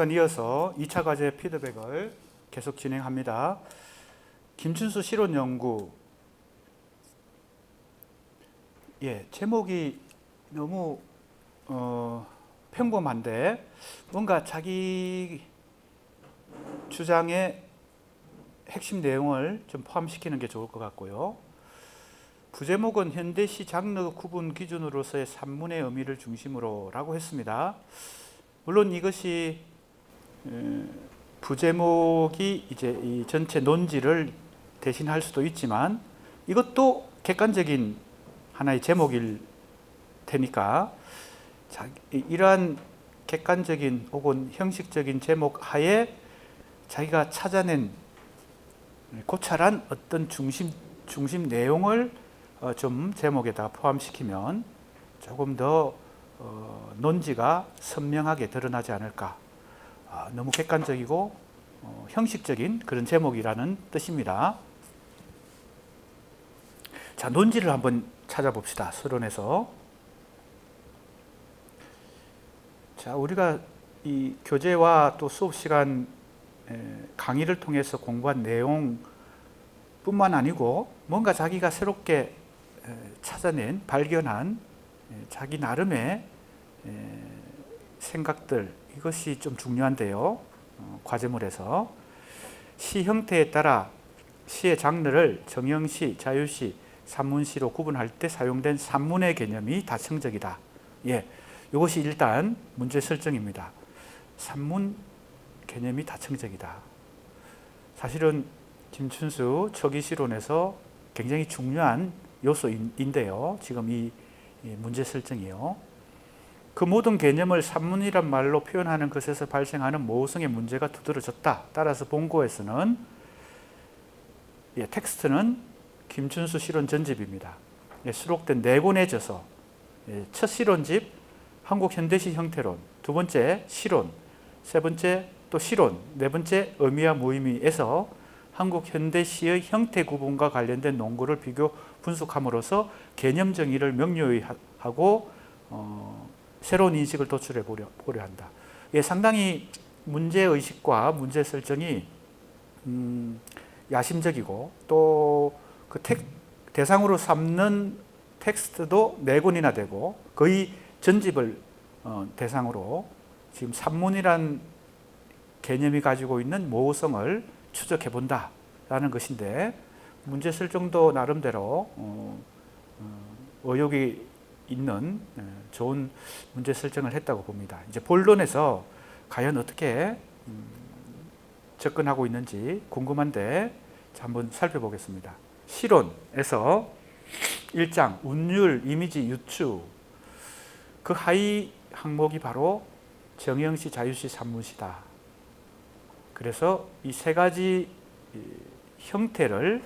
시간 이어서 2차 과제 피드백을 계속 진행합니다. 김춘수 실온 연구. 제목이 너무 평범한데 뭔가 자기 주장의 핵심 내용을 좀 포함시키는 게 좋을 것 같고요. 부제목은 현대시 장르 구분 기준으로서의 산문의 의미를 중심으로 라고 했습니다. 물론 이것이 부제목이 이제 이 전체 논지를 대신할 수도 있지만 이것도 객관적인 하나의 제목일 테니까 이러한 객관적인 혹은 형식적인 제목 하에 자기가 찾아낸 고찰한 어떤 중심 내용을 좀 제목에다 포함시키면 조금 더 논지가 선명하게 드러나지 않을까. 너무 객관적이고 형식적인 그런 제목이라는 뜻입니다. 자, 논지를 한번 찾아봅시다. 서론에서. 자, 우리가 이 교재와 또 수업 시간 강의를 통해서 공부한 내용 뿐만 아니고 뭔가 자기가 새롭게 찾아낸, 발견한 자기 나름의 생각들, 이것이 좀 중요한데요. 과제물에서 시 형태에 따라 시의 장르를 정형시, 자유시, 산문시로 구분할 때 사용된 산문의 개념이 다층적이다. 이것이 일단 문제 설정입니다. 산문 개념이 다층적이다. 사실은 김춘수 초기시론에서 굉장히 중요한 요소인데요. 지금 이 문제 설정이요. 그 모든 개념을 산문이란 말로 표현하는 것에서 발생하는 모성의 문제가 두드러졌다. 따라서 본고에서는 텍스트는 김춘수 실론 전집입니다. 수록된 4권의 저서, 첫 실론집 한국현대시 형태론, 두 번째 실론, 세 번째 또 실론, 네 번째 의미와 무의미에서 한국 현대시의 형태 구분과 관련된 논구를 비교 분석함으로써 개념 정의를 명료히 하고 새로운 인식을 도출해 보려 한다. 상당히 문제의식과 문제 설정이 야심적이고 또 그 대상으로 삼는 텍스트도 4권이나 되고 거의 전집을 대상으로 지금 산문이란 개념이 가지고 있는 모성을 추적해 본다라는 것인데 문제 설정도 나름대로 의욕이 있는 좋은 문제 설정을 했다고 봅니다. 이제 본론에서 과연 어떻게 접근하고 있는지 궁금한데 한번 살펴보겠습니다. 실론에서 1장 운율, 이미지, 유추, 그 하위 항목이 바로 정형시, 자유시, 산문시다. 그래서 이 3가지 형태를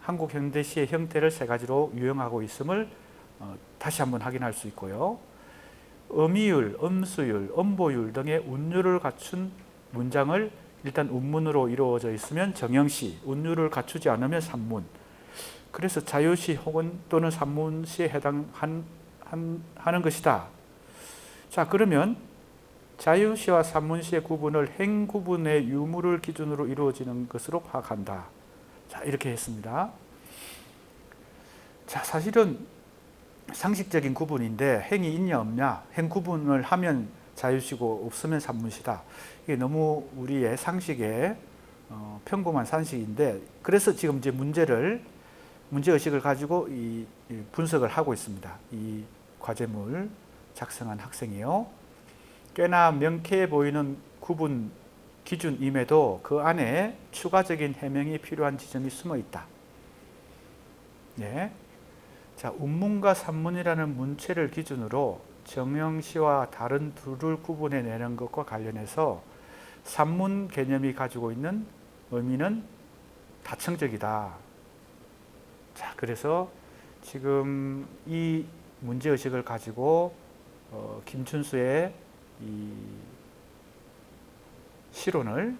한국 현대시의 형태를 3가지로 유형하고 있음을 다시 한번 확인할 수 있고요. 음이율, 음수율, 음보율 등의 운율을 갖춘 문장을 일단 운문으로 이루어져 있으면 정형시, 운율을 갖추지 않으면 산문. 그래서 자유시 혹은 또는 산문시에 해당하는 것이다. 자, 그러면 자유시와 산문시의 구분을 행구분의 유무를 기준으로 이루어지는 것으로 파악한다. 자, 이렇게 했습니다. 자, 사실은 상식적인 구분인데 행이 있냐 없냐, 행 구분을 하면 자유시고 없으면 산문시다. 이게 너무 우리의 상식에 평범한 상식인데 그래서 지금 이제 문제의식을 가지고 이 분석을 하고 있습니다. 이 과제물 작성한 학생이요. 꽤나 명쾌해 보이는 구분 기준임에도 그 안에 추가적인 해명이 필요한 지점이 숨어 있다. 자, 운문과 산문이라는 문체를 기준으로 정형시와 다른 둘을 구분해내는 것과 관련해서 산문 개념이 가지고 있는 의미는 다층적이다. 자, 그래서 지금 이 문제의식을 가지고 김춘수의 이 실론을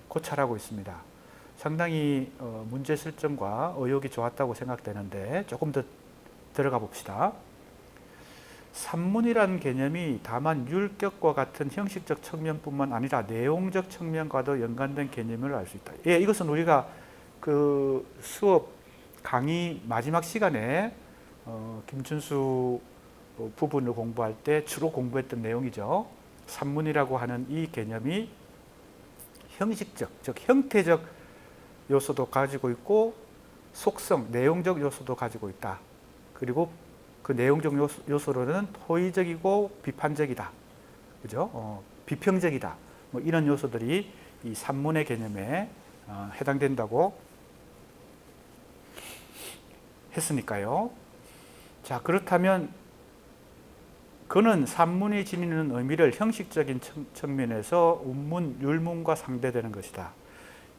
고찰하고 있습니다. 상당히 문제 설정과 의욕이 좋았다고 생각되는데 조금 더 들어가 봅시다. 산문이라는 개념이 다만 율격과 같은 형식적 측면뿐만 아니라 내용적 측면과도 연관된 개념을 알 수 있다. 예, 이것은 우리가 그 수업 강의 마지막 시간에 김춘수 부분을 공부할 때 주로 공부했던 내용이죠. 산문이라고 하는 이 개념이 형식적, 즉 형태적 요소도 가지고 있고 속성, 내용적 요소도 가지고 있다. 그리고 그 내용적 요소로는 토의적이고 비판적이다. 그죠? 비평적이다. 뭐 이런 요소들이 이 산문의 개념에 해당된다고 했으니까요. 자, 그렇다면 그는 산문이 지니는 의미를 형식적인 측면에서 운문, 율문과 상대되는 것이다.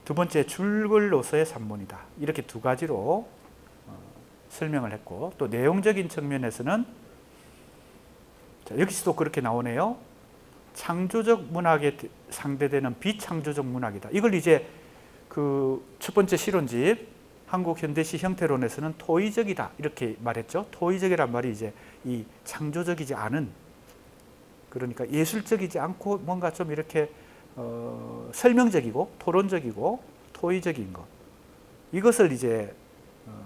두 번째, 줄글로서의 산문이다. 이렇게 두 가지로 설명을 했고, 또 내용적인 측면에서는 자, 여기서도 그렇게 나오네요. 창조적 문학에 상대되는 비창조적 문학이다. 이걸 이제 그 첫 번째 실론집 한국 현대시 형태론에서는 토의적이다 이렇게 말했죠. 토의적이란 말이 이제 이 창조적이지 않은, 그러니까 예술적이지 않고 뭔가 좀 이렇게 설명적이고 토론적이고 토의적인 것, 이것을 이제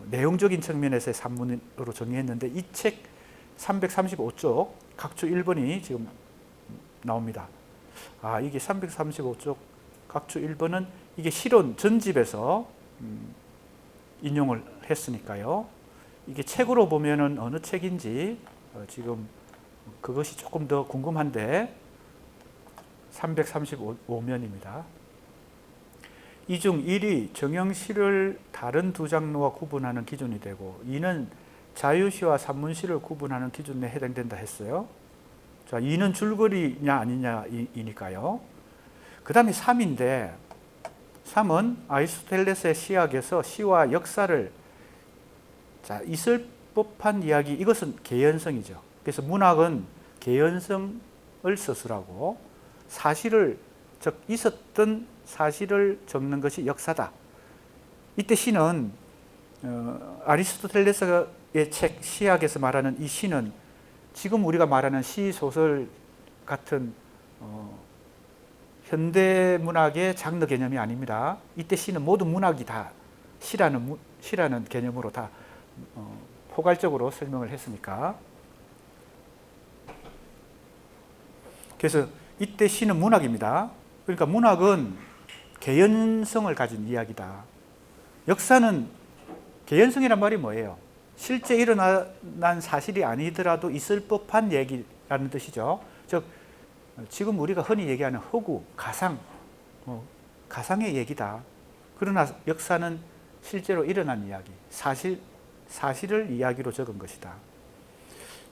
내용적인 측면에서의 산문으로 정의했는데, 이 책 335쪽 각주 1번이 지금 나옵니다. 아, 이게 335쪽 각주 1번은 이게 실론 전집에서 인용을 했으니까요. 이게 책으로 보면은 어느 책인지 지금 그것이 조금 더 궁금한데 335면입니다. 이 중 1이 정형시를 다른 두 장르와 구분하는 기준이 되고 2는 자유시와 산문시를 구분하는 기준에 해당된다 했어요. 자, 2는 줄거리냐 아니냐이니까요. 그 다음에 3인데 3은 아리스토텔레스의 시학에서 시와 역사를, 자, 있을 법한 이야기, 이것은 개연성이죠. 그래서 문학은 개연성을 서술하고 사실을, 즉 있었던 사실을 적는 것이 역사다. 이때 시는 아리스토텔레스의 책 시학에서 말하는 이 시는 지금 우리가 말하는 시, 소설 같은 현대 문학의 장르 개념이 아닙니다. 이때 시는 모든 문학이 다 시라는 개념으로 다 포괄적으로 설명을 했으니까. 그래서 이때 시는 문학입니다. 그러니까 문학은 개연성을 가진 이야기다. 역사는, 개연성이란 말이 뭐예요? 실제 일어난 사실이 아니더라도 있을 법한 얘기라는 뜻이죠. 즉 지금 우리가 흔히 얘기하는 허구, 가상, 가상의 얘기다. 그러나 역사는 실제로 일어난 이야기, 사실을 이야기로 적은 것이다.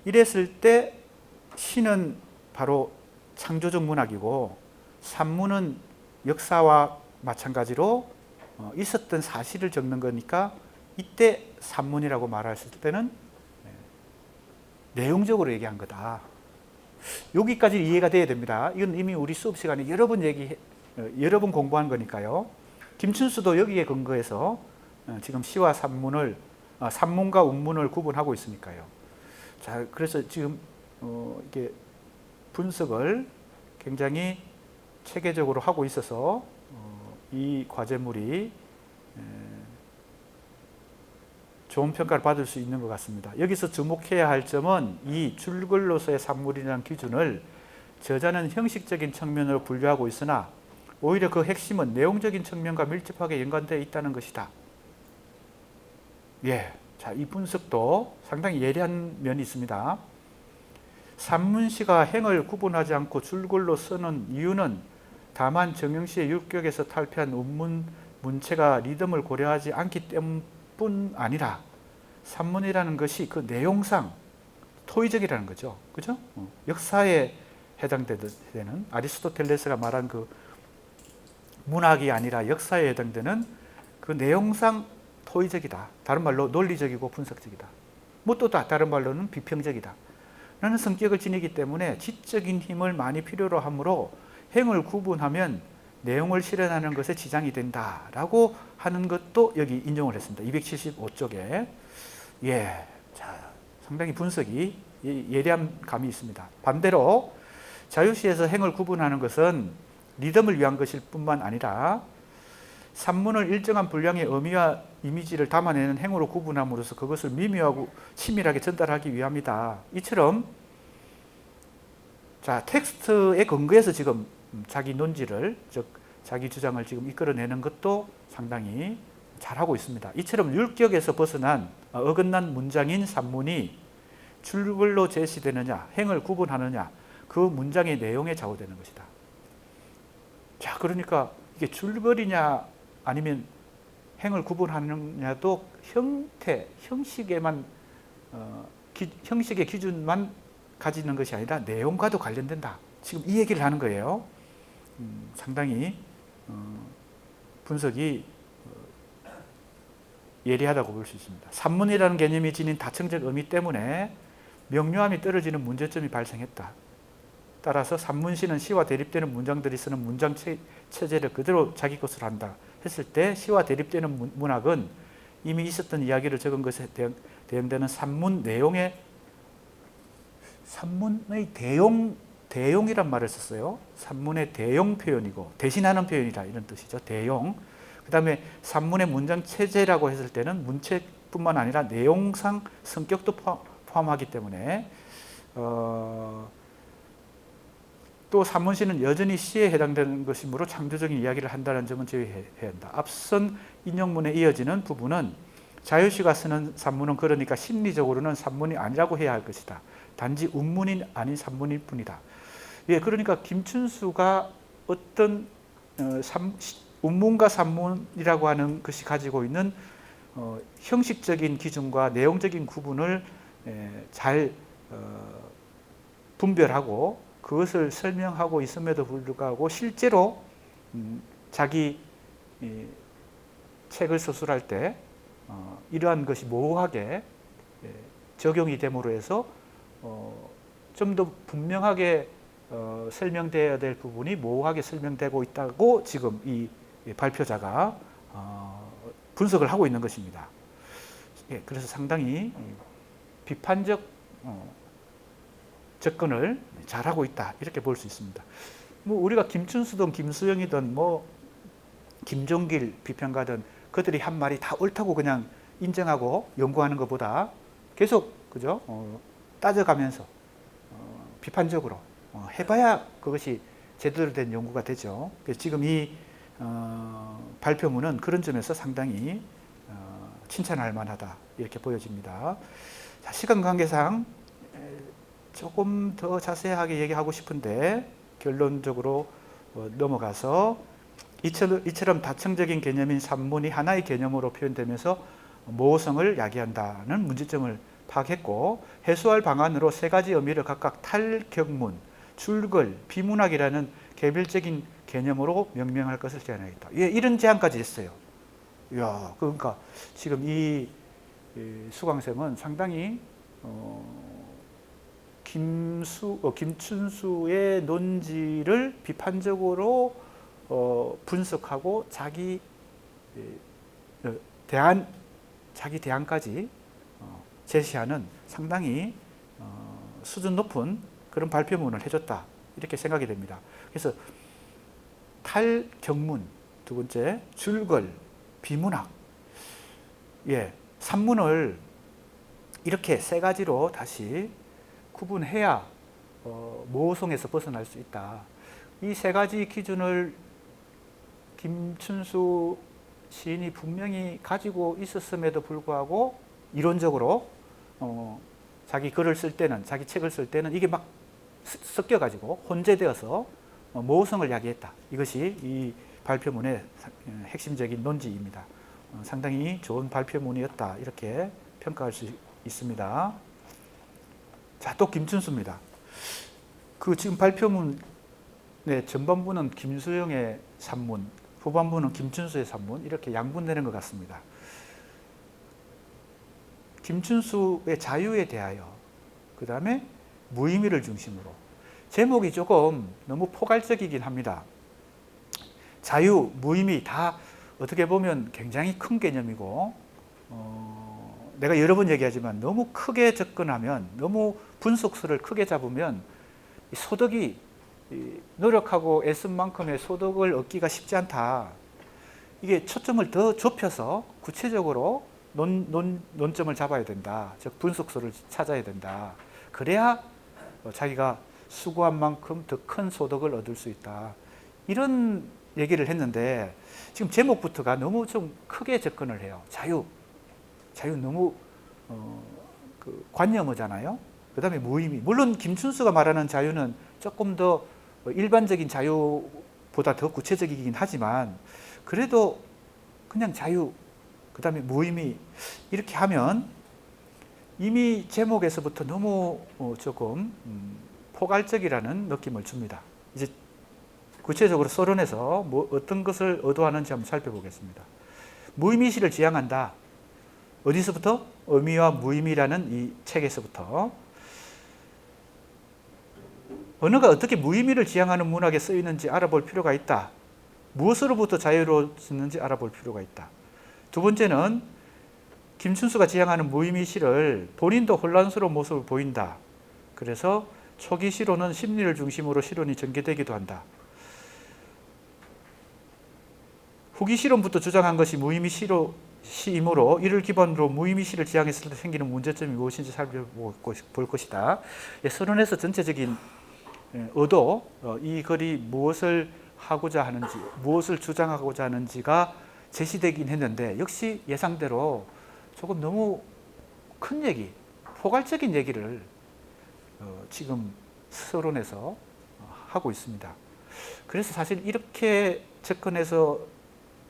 이랬을 때 시는 바로 창조적 문학이고 산문은 역사와 마찬가지로 있었던 사실을 적는 거니까 이때 산문이라고 말했을 때는 내용적으로 얘기한 거다. 여기까지 이해가 돼야 됩니다. 이건 이미 우리 수업 시간에 여러 번 공부한 거니까요. 김춘수도 여기에 근거해서 지금 시와 산문을, 산문과 운문을 구분하고 있으니까요. 자, 그래서 지금 이게 분석을 굉장히 체계적으로 하고 있어서 이 과제물이 좋은 평가를 받을 수 있는 것 같습니다. 여기서 주목해야 할 점은 이 줄글로서의 산문이라는 기준을 저자는 형식적인 측면으로 분류하고 있으나 오히려 그 핵심은 내용적인 측면과 밀접하게 연관되어 있다는 것이다. 예, 자, 이 분석도 상당히 예리한 면이 있습니다. 산문시가 행을 구분하지 않고 줄글로 쓰는 이유는 다만 정형시의 율격에서 탈피한 운문, 문체가 리듬을 고려하지 않기 때문뿐 아니라 산문이라는 것이 그 내용상 토의적이라는 거죠. 그죠? 역사에 해당되는, 아리스토텔레스가 말한 그 문학이 아니라 역사에 해당되는 그 내용상 토의적이다. 다른 말로 논리적이고 분석적이다. 뭐 또 다른 말로는 비평적이다. 라는 성격을 지니기 때문에 지적인 힘을 많이 필요로 하므로 행을 구분하면 내용을 실현하는 것에 지장이 된다라고 하는 것도 여기 인용을 했습니다. 275쪽에. 예, 자, 상당히 분석이 예리한 감이 있습니다. 반대로 자유시에서 행을 구분하는 것은 리듬을 위한 것일 뿐만 아니라 산문을 일정한 분량의 의미와 이미지를 담아내는 행으로 구분함으로써 그것을 미묘하고 치밀하게 전달하기 위함이다. 이처럼 자, 텍스트에 근거해서 지금 자기 논지를, 즉 자기 주장을 지금 이끌어내는 것도 상당히 잘하고 있습니다. 이처럼 율격에서 벗어난 어긋난 문장인 산문이 줄글로 제시되느냐, 행을 구분하느냐, 그 문장의 내용에 좌우되는 것이다. 자, 그러니까 이게 줄거리냐 아니면 행을 구분하느냐도 형태, 형식에만 형식의 기준만 가지는 것이 아니라 내용과도 관련된다. 지금 이 얘기를 하는 거예요. 상당히 분석이 예리하다고 볼 수 있습니다. 산문이라는 개념이 지닌 다층적 의미 때문에 명료함이 떨어지는 문제점이 발생했다. 따라서 산문시는 시와 대립되는 문장들이 쓰는 문장 체제를 그대로 자기 것으로 한다 했을 때 시와 대립되는 문학은 이미 있었던 이야기를 적은 것에 대응되는 산문의 대용이란 말을 썼어요. 산문의 대용 표현이고 대신하는 표현이다 이런 뜻이죠. 대용. 그 다음에 산문의 문장 체제라고 했을 때는 문체뿐만 아니라 내용상 성격도 포함하기 때문에 또 산문시는 여전히 시에 해당되는 것이므로 창조적인 이야기를 한다는 점은 제외해야 한다. 앞선 인용문에 이어지는 부분은 자유시가 쓰는 산문은 그러니까 심리적으로는 산문이 아니라고 해야 할 것이다. 단지 운문이 아닌 산문일 뿐이다. 예, 그러니까 김춘수가 어떤 운문과 산문이라고 하는 것이 가지고 있는 형식적인 기준과 내용적인 구분을 잘 분별하고 그것을 설명하고 있음에도 불구하고 실제로 자기 책을 서술할 때 이러한 것이 모호하게 적용이 됨으로 해서 좀 더 분명하게 설명되어야 될 부분이 모호하게 설명되고 있다고 지금 이 발표자가 분석을 하고 있는 것입니다. 예, 그래서 상당히 비판적 접근을 잘하고 있다 이렇게 볼 수 있습니다. 뭐 우리가 김춘수든 김수영이든 뭐 김종길 비평가든 그들이 한 말이 다 옳다고 그냥 인정하고 연구하는 것보다 계속 그죠 따져가면서 비판적으로 해봐야 그것이 제대로 된 연구가 되죠. 그래서 지금 이 발표문은 그런 점에서 상당히 칭찬할 만하다 이렇게 보여집니다. 자, 시간 관계상 조금 더 자세하게 얘기하고 싶은데 결론적으로 넘어가서 이처럼 다층적인 개념인 산문이 하나의 개념으로 표현되면서 모호성을 야기한다는 문제점을 파악했고 해소할 방안으로 세 가지 의미를 각각 탈격문, 줄글, 비문학이라는 개별적인 개념으로 명명할 것을 제안하겠다. 예, 이런 제안까지 했어요. 이야, 그러니까 지금 이 수강생은 상당히 김춘수의 논지를 비판적으로 분석하고 자기 대안까지 제시하는 상당히 수준 높은 그런 발표문을 해줬다 이렇게 생각이 됩니다. 그래서 탈경문, 두 번째 줄글, 비문학, 예, 산문을 이렇게 세 가지로 다시 구분해야 모호성에서 벗어날 수 있다. 이 세 가지 기준을 김춘수 시인이 분명히 가지고 있었음에도 불구하고 이론적으로 자기 글을 쓸 때는, 자기 책을 쓸 때는 이게 막 섞여가지고 혼재되어서 모호성을 야기했다. 이것이 이 발표문의 핵심적인 논지입니다. 상당히 좋은 발표문이었다 이렇게 평가할 수 있습니다. 자, 또 김춘수입니다. 그 지금 발표문의 전반부는 김수영의 산문, 후반부는 김춘수의 산문 이렇게 양분되는 것 같습니다. 김춘수의 자유에 대하여, 그 다음에 무의미를 중심으로. 제목이 조금 너무 포괄적이긴 합니다. 자유, 무의미 다 어떻게 보면 굉장히 큰 개념이고 내가 여러 번 얘기하지만 너무 크게 접근하면, 너무 분속수를 크게 잡으면 소득이 노력하고 애쓴 만큼의 소득을 얻기가 쉽지 않다. 이게 초점을 더 좁혀서 구체적으로 논점을 잡아야 된다. 즉 분속수를 찾아야 된다. 그래야 자기가 수고한 만큼 더 큰 소득을 얻을 수 있다. 이런 얘기를 했는데 지금 제목부터가 너무 좀 크게 접근을 해요. 자유 너무 관념어잖아요. 그 다음에 무의미. 물론 김춘수가 말하는 자유는 조금 더 일반적인 자유보다 더 구체적이긴 하지만 그래도 그냥 자유, 그 다음에 무의미 이렇게 하면 이미 제목에서부터 너무 조금 포괄적이라는 느낌을 줍니다. 이제 구체적으로 서론에서 어떤 것을 의도하는지 한번 살펴보겠습니다. 무의미시를 지향한다. 어디서부터? 의미와 무의미라는 이 책에서부터. 언어가 어떻게 무의미를 지향하는 문학에 쓰이는지 알아볼 필요가 있다. 무엇으로부터 자유로워지는지 알아볼 필요가 있다. 두 번째는 김춘수가 지향하는 무의미시를 본인도 혼란스러운 모습을 보인다. 그래서 초기 시로는 심리를 중심으로 시론이 전개되기도 한다. 후기 시론부터 주장한 것이 무의미시이므로 이를 기반으로 무의미시를 지향했을 때 생기는 문제점이 무엇인지 살펴볼 것이다. 서론에서 전체적인 의도, 이 글이 무엇을 하고자 하는지, 무엇을 주장하고자 하는지가 제시되긴 했는데 역시 예상대로 조금 너무 큰 얘기, 포괄적인 얘기를 지금 서론에서 하고 있습니다. 그래서 사실 이렇게 접근해서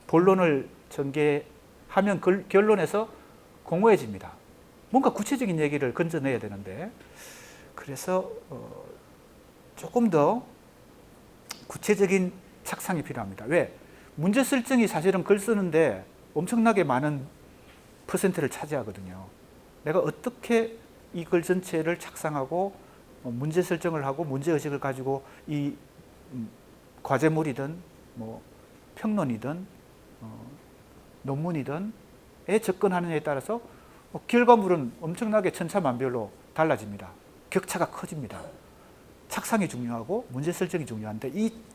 본론을 전개하면 결론에서 공허해집니다. 뭔가 구체적인 얘기를 건져내야 되는데 그래서 조금 더 구체적인 착상이 필요합니다. 왜? 문제 설정이 사실은 글 쓰는데 엄청나게 많은 퍼센트를 차지하거든요. 내가 어떻게 이 글 전체를 착상하고 문제 설정을 하고 문제의식을 가지고 이 과제물이든 뭐 평론이든 논문이든에 접근하느냐에 따라서 결과물은 엄청나게 천차만별로 달라집니다. 격차가 커집니다. 착상이 중요하고 문제 설정이 중요한데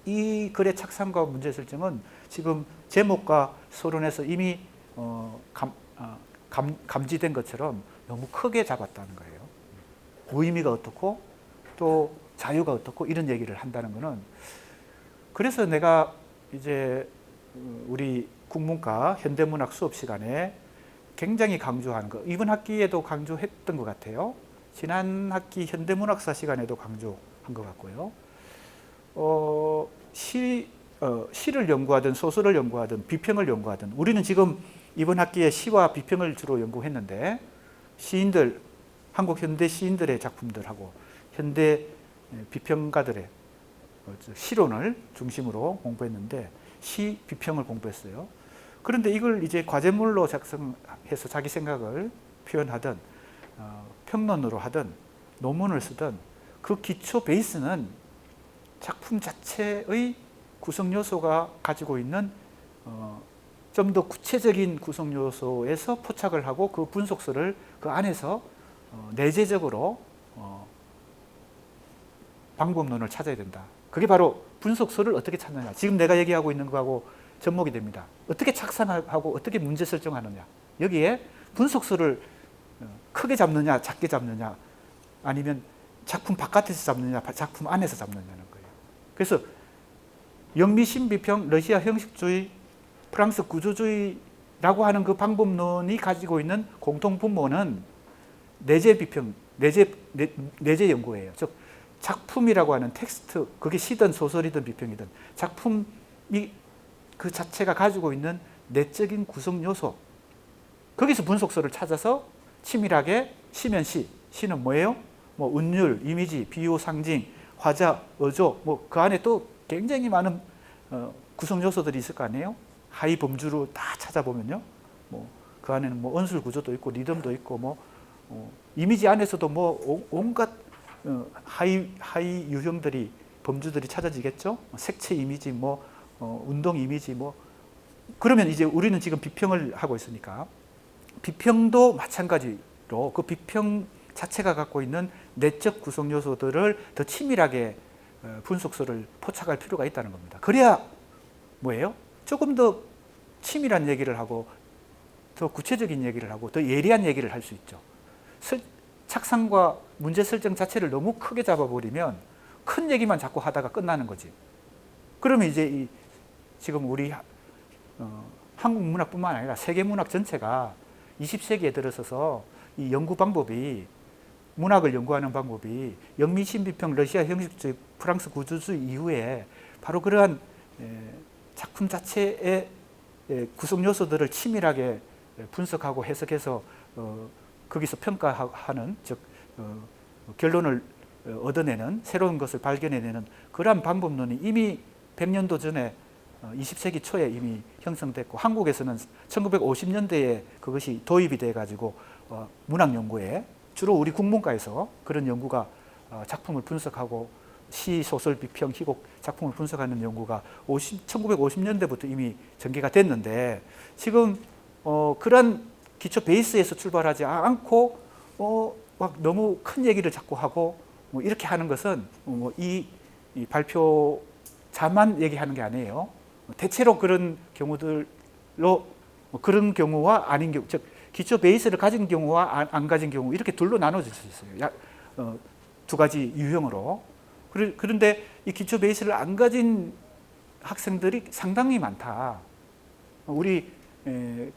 이 글의 착상과 문제 설정은 지금 제목과 서론에서 이미 감지된 것처럼 너무 크게 잡았다는 거예요. 무의미가 어떻고 또 자유가 어떻고 이런 얘기를 한다는 것은 그래서 내가 이제 우리 국문과 현대문학 수업 시간에 굉장히 강조하는 거 이번 학기에도 강조했던 것 같아요. 지난 학기 현대문학사 시간에도 강조한 것 같고요. 시를 연구하든 소설을 연구하든 비평을 연구하든 우리는 지금 이번 학기에 시와 비평을 주로 연구했는데 시인들, 한국 현대 시인들의 작품들하고 현대 비평가들의 시론을 중심으로 공부했는데 시 비평을 공부했어요. 그런데 이걸 이제 과제물로 작성해서 자기 생각을 표현하든 평론으로 하든 논문을 쓰든 그 기초 베이스는 작품 자체의 구성 요소가 가지고 있는 좀 더 구체적인 구성 요소에서 포착을 하고 그 분속서를 그 안에서 내재적으로 방법론을 찾아야 된다. 그게 바로 분속서를 어떻게 찾느냐. 지금 내가 얘기하고 있는 거하고 접목이 됩니다. 어떻게 착상하고 어떻게 문제 설정하느냐. 여기에 분속서를 크게 잡느냐 작게 잡느냐 아니면 작품 바깥에서 잡느냐 작품 안에서 잡느냐는 거예요. 그래서 영미 신비평, 러시아 형식주의, 프랑스 구조주의라고 하는 그 방법론이 가지고 있는 공통 분모는 내재 비평, 내재 연구예요. 즉 작품이라고 하는 텍스트, 그게 시든 소설이든 비평이든 작품이 그 자체가 가지고 있는 내적인 구성 요소, 거기서 분속서를 찾아서 치밀하게 시면 시는 뭐예요? 뭐 운율, 이미지, 비유, 상징, 화자, 어조, 뭐 그 안에 또 굉장히 많은 구성 요소들이 있을 거 아니에요? 하이 범주로 다 찾아보면요, 뭐 그 안에는 뭐 언술 구조도 있고 리듬도 있고 뭐 이미지 안에서도 뭐 온갖 하이 유형들이 범주들이 찾아지겠죠. 색채 이미지, 뭐 운동 이미지, 뭐 그러면 이제 우리는 지금 비평을 하고 있으니까 비평도 마찬가지로 그 비평 자체가 갖고 있는 내적 구성 요소들을 더 치밀하게 분석서를 포착할 필요가 있다는 겁니다. 그래야 뭐예요? 조금 더 치밀한 얘기를 하고 더 구체적인 얘기를 하고 더 예리한 얘기를 할 수 있죠. 착상과 문제 설정 자체를 너무 크게 잡아버리면 큰 얘기만 자꾸 하다가 끝나는 거지. 그러면 이제 지금 우리 한국 문학뿐만 아니라 세계 문학 전체가 20세기에 들어서서 이 연구 방법이 문학을 연구하는 방법이 영미 신비평, 러시아 형식주의, 프랑스 구조주의 이후에 바로 그러한 작품 자체의 구성 요소들을 치밀하게 분석하고 해석해서 거기서 평가하는, 즉 결론을 얻어내는, 새로운 것을 발견해내는 그러한 방법론이 이미 100년도 전에 20세기 초에 이미 형성됐고, 한국에서는 1950년대에 그것이 도입이 돼 가지고 문학 연구에, 주로 우리 국문과에서 그런 연구가 작품을 분석하고 시, 소설, 비평, 희곡 작품을 분석하는 연구가 1950년대부터 이미 전개가 됐는데, 지금 그런 기초 베이스에서 출발하지 않고 막 너무 큰 얘기를 자꾸 하고 이렇게 하는 것은 이 발표자만 얘기하는 게 아니에요. 대체로 그런 경우들로, 그런 경우와 아닌 경우, 즉 기초 베이스를 가진 경우와 안 가진 경우, 이렇게 둘로 나눠질 수 있어요. 두 가지 유형으로. 그런데 이 기초 베이스를 안 가진 학생들이 상당히 많다. 우리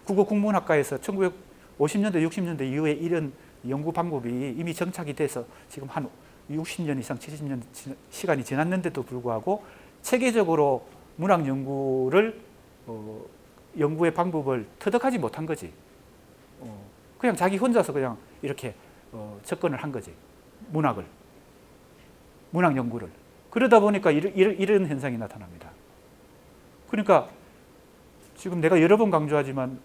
국어 국문학과에서 1950년대, 60년대 이후에 이런 연구 방법이 이미 정착이 돼서 지금 한 60년 이상, 70년 시간이 지났는데도 불구하고 체계적으로 문학 연구를 연구의 방법을 터득하지 못한 거지. 그냥 자기 혼자서 그냥 이렇게 접근을 한 거지. 문학 연구를. 그러다 보니까 이런 현상이 나타납니다. 그러니까 지금 내가 여러 번 강조하지만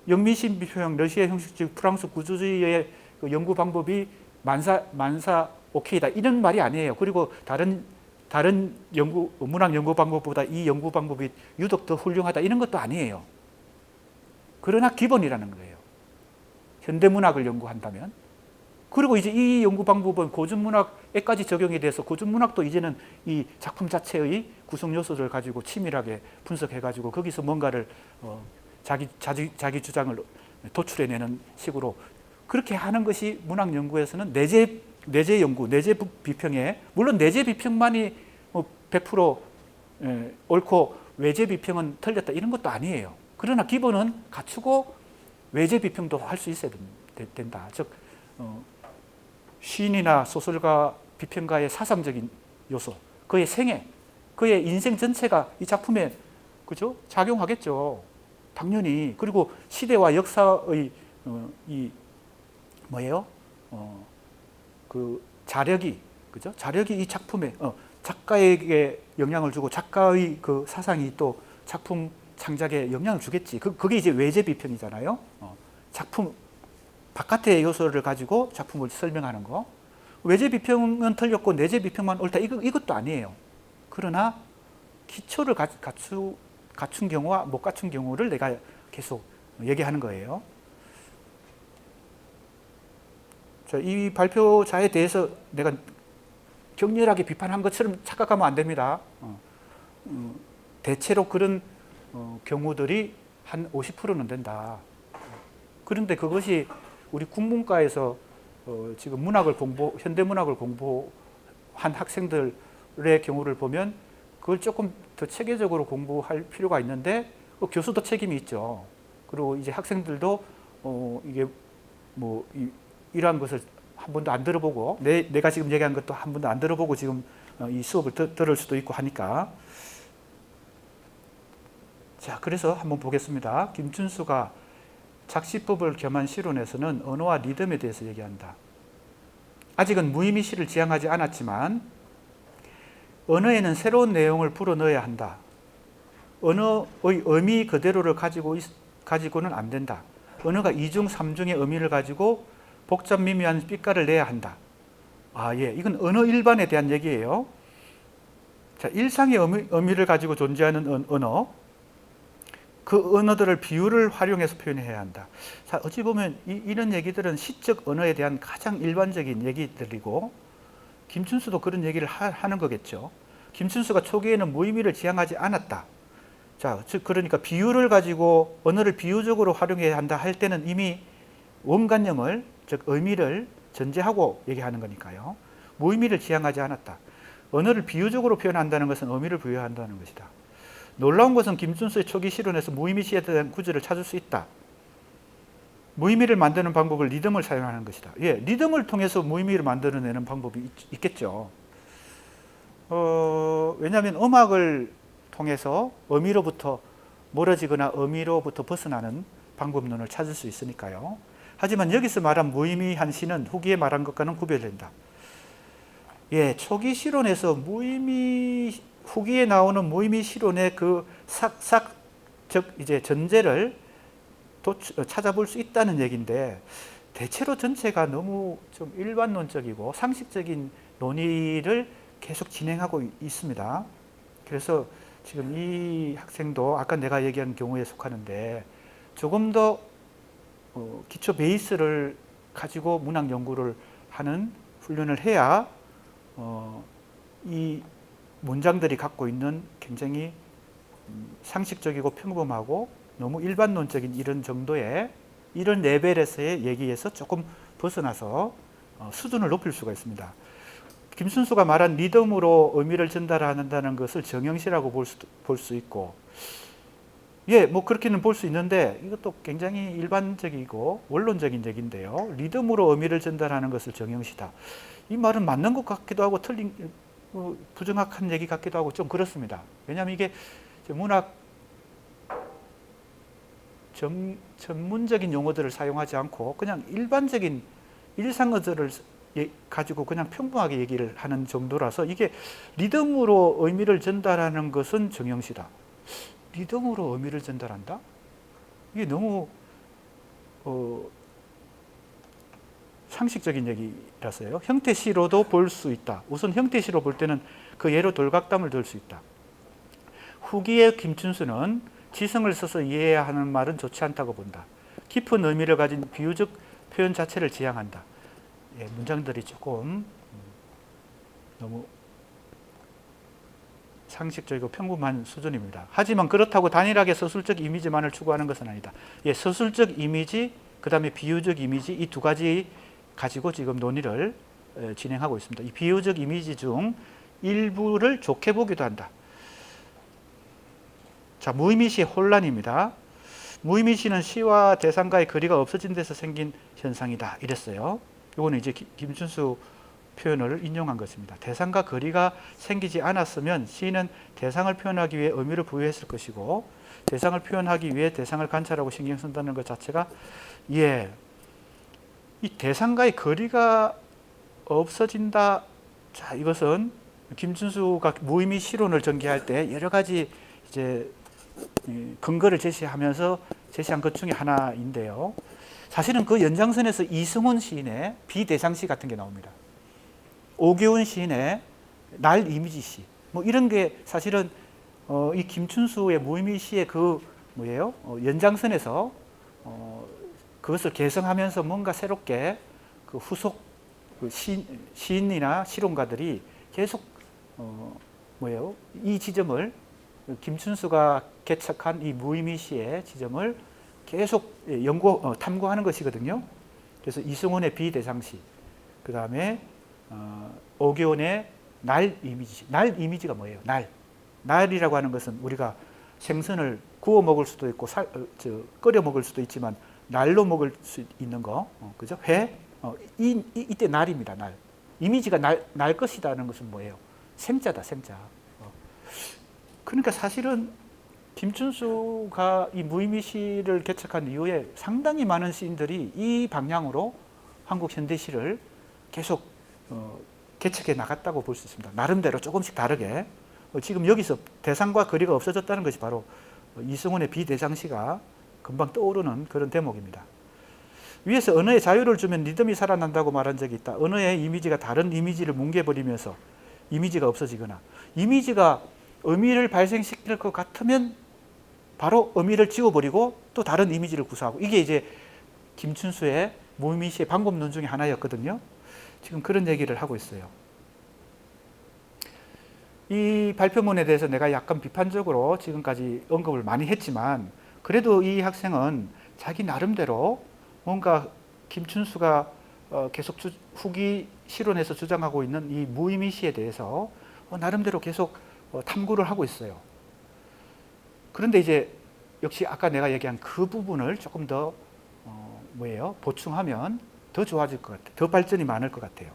영미신비평, 러시아 형식주의, 프랑스 구조주의의 그 연구 방법이 만사 오케이다 이런 말이 아니에요. 그리고 다른 문학 연구 방법보다 이 연구 방법이 유독 더 훌륭하다 이런 것도 아니에요. 그러나 기본이라는 거예요. 현대문학을 연구한다면. 그리고 이제 이 연구 방법은 고전문학에까지 적용이 돼서 고전문학도 이제는 이 작품 자체의 구성 요소를 가지고 치밀하게 분석해가지고 거기서 뭔가를 자기 주장을 도출해내는 식으로 그렇게 하는 것이 문학 연구에서는 내재 연구, 내재 비평에, 물론 내재 비평만이 100% 옳고 외재 비평은 틀렸다 이런 것도 아니에요. 그러나 기본은 갖추고 외재 비평도 할 수 있어야 된다. 즉 시인이나 소설가, 비평가의 사상적인 요소, 그의 생애, 그의 인생 전체가 이 작품에 그죠? 작용하겠죠. 당연히. 그리고 시대와 역사의 이 뭐예요? 그 자력이, 그죠? 자력이 이 작품에 작가에게 영향을 주고 작가의 그 사상이 또 작품 창작에 영향을 주겠지. 그게 이제 외재 비평이잖아요. 작품 바깥의 요소를 가지고 작품을 설명하는 거. 외재 비평은 틀렸고 내재 비평만 옳다 이것도 아니에요. 그러나 기초를 갖춘 경우와 못 갖춘 경우를 내가 계속 얘기하는 거예요. 자, 이 발표자에 대해서 내가 격렬하게 비판한 것처럼 착각하면 안 됩니다. 대체로 그런 경우들이 한 50%는 된다. 그런데 그것이 우리 국문과에서 지금 현대문학을 공부한 학생들의 경우를 보면 그걸 조금 더 체계적으로 공부할 필요가 있는데 교수도 책임이 있죠. 그리고 이제 학생들도 이게 뭐 이러한 것을 한 번도 안 들어보고 내가 지금 얘기한 것도 한 번도 안 들어보고 지금 이 수업을 들을 수도 있고 하니까. 자, 그래서 한번 보겠습니다. 김춘수가 작시법을 겸한 시론에서는 언어와 리듬에 대해서 얘기한다. 아직은 무의미 시를 지향하지 않았지만 언어에는 새로운 내용을 불어넣어야 한다. 언어의 의미 그대로를 가지고는 안 된다. 언어가 이중, 삼중의 의미를 가지고 복잡 미묘한 빛깔을 내야 한다. 예, 이건 언어 일반에 대한 얘기예요. 자, 일상의 의미를 가지고 존재하는 언어, 그 언어들을 비유를 활용해서 표현해야 한다. 자, 어찌 보면 이런 얘기들은 시적 언어에 대한 가장 일반적인 얘기들이고 김춘수도 그런 얘기를 하는 거겠죠. 김춘수가 초기에는 무의미를 지향하지 않았다. 자, 즉 그러니까 비유를 가지고 언어를 비유적으로 활용해야 한다 할 때는 이미 원관념을, 즉 의미를 전제하고 얘기하는 거니까요. 무의미를 지향하지 않았다. 언어를 비유적으로 표현한다는 것은 의미를 부여한다는 것이다. 놀라운 것은 김춘수의 초기 실론에서 무의미시에 대한 구조를 찾을 수 있다. 무의미를 만드는 방법을 리듬을 사용하는 것이다. 예, 리듬을 통해서 무의미를 만들어내는 방법이 있겠죠. 왜냐하면 음악을 통해서 의미로부터 멀어지거나 의미로부터 벗어나는 방법론을 찾을 수 있으니까요. 하지만 여기서 말한 무의미한 시는 후기에 말한 것과는 구별된다. 예, 초기 실론에서 후기에 나오는 무의미 실론의 그 즉 이제 전제를 찾아볼 수 있다는 얘기인데, 대체로 전체가 너무 좀 일반론적이고 상식적인 논의를 계속 진행하고 있습니다. 그래서 지금 이 학생도 아까 내가 얘기한 경우에 속하는데, 조금 더 기초 베이스를 가지고 문학 연구를 하는 훈련을 해야 이 문장들이 갖고 있는 굉장히 상식적이고 평범하고 너무 일반론적인 이런 정도의 이런 레벨에서의 얘기에서 조금 벗어나서 수준을 높일 수가 있습니다. 김순수가 말한 리듬으로 의미를 전달한다는 것을 정형시라고 볼 수 있고, 예, 뭐 그렇게는 볼 수 있는데 이것도 굉장히 일반적이고 원론적인 얘기인데요. 리듬으로 의미를 전달하는 것을 정형시다. 이 말은 맞는 것 같기도 하고 부정확한 얘기 같기도 하고 좀 그렇습니다. 왜냐하면 이게 문학 전문적인 용어들을 사용하지 않고 그냥 일반적인 일상어들을 가지고 그냥 평범하게 얘기를 하는 정도라서, 이게 리듬으로 의미를 전달하는 것은 정형시다. 리듬으로 의미를 전달한다? 이게 너무 상식적인 얘기라서요. 형태시로도 볼 수 있다. 우선 형태시로 볼 때는 그 예로 돌각담을 들 수 있다. 후기의 김춘수는 지성을 써서 이해해야 하는 말은 좋지 않다고 본다. 깊은 의미를 가진 비유적 표현 자체를 지향한다. 예, 문장들이 조금 너무 상식적이고 평범한 수준입니다. 하지만 그렇다고 단일하게 서술적 이미지만을 추구하는 것은 아니다. 예, 서술적 이미지, 그 다음에 비유적 이미지, 이 두 가지 가지고 지금 논의를 진행하고 있습니다. 이 비유적 이미지 중 일부를 좋게 보기도 한다. 자, 무의미시의 혼란입니다. 무의미시는 시와 대상과의 거리가 없어진 데서 생긴 현상이다. 이랬어요. 이거는 이제 김춘수 표현을 인용한 것입니다. 대상과 거리가 생기지 않았으면 시인은 대상을 표현하기 위해 의미를 부여했을 것이고, 대상을 표현하기 위해 대상을 관찰하고 신경 쓴다는 것 자체가, 예, 이 대상과의 거리가 없어진다. 자, 이것은 김춘수가 무의미 시론을 전개할 때 여러 가지 이제 근거를 제시하면서 제시한 것 중에 하나인데요. 사실은 그 연장선에서 이승훈 시인의 비대상시 같은 게 나옵니다. 오교훈 시인의 날 이미지시, 뭐 이런 게 사실은 이 김춘수의 무의미시의 그 뭐예요? 연장선에서 그것을 개성하면서 뭔가 새롭게 그 후속 시인이나 실론가들이 계속 뭐예요? 이 지점을, 김춘수가 개척한 이 무의미시의 지점을 계속 탐구하는 것이거든요. 그래서 이승훈의 비대상시, 그 다음에 오교훈의 날 이미지. 날 이미지가 뭐예요? 날이라고 하는 것은 우리가 생선을 구워 먹을 수도 있고 끓여 먹을 수도 있지만 날로 먹을 수 있는 거, 그죠? 회. 이때 날입니다. 날. 이미지가 날 것이다는 것은 뭐예요? 생자다, 생자. 그러니까 사실은 김춘수가 이 무의미시를 개척한 이후에 상당히 많은 시인들이 이 방향으로 한국 현대시를 계속 개척해 나갔다고 볼 수 있습니다. 나름대로 조금씩 다르게. 지금 여기서 대상과 거리가 없어졌다는 것이 바로 이승훈의 비대상시가 금방 떠오르는 그런 대목입니다. 위에서 언어에 자유를 주면 리듬이 살아난다고 말한 적이 있다. 언어의 이미지가 다른 이미지를 뭉개버리면서 이미지가 없어지거나, 이미지가 의미를 발생시킬 것 같으면 바로 의미를 지워버리고 또 다른 이미지를 구사하고, 이게 이제 김춘수의 무의미시의 방법론 중에 하나였거든요. 지금 그런 얘기를 하고 있어요. 이 발표문에 대해서 내가 약간 비판적으로 지금까지 언급을 많이 했지만, 그래도 이 학생은 자기 나름대로 뭔가 김춘수가 계속 후기 실론에서 주장하고 있는 이 무의미시에 대해서 나름대로 계속 탐구를 하고 있어요. 그런데 이제 역시 아까 내가 얘기한 그 부분을 조금 더 보충하면 더 좋아질 것 같아요. 더 발전이 많을 것 같아요.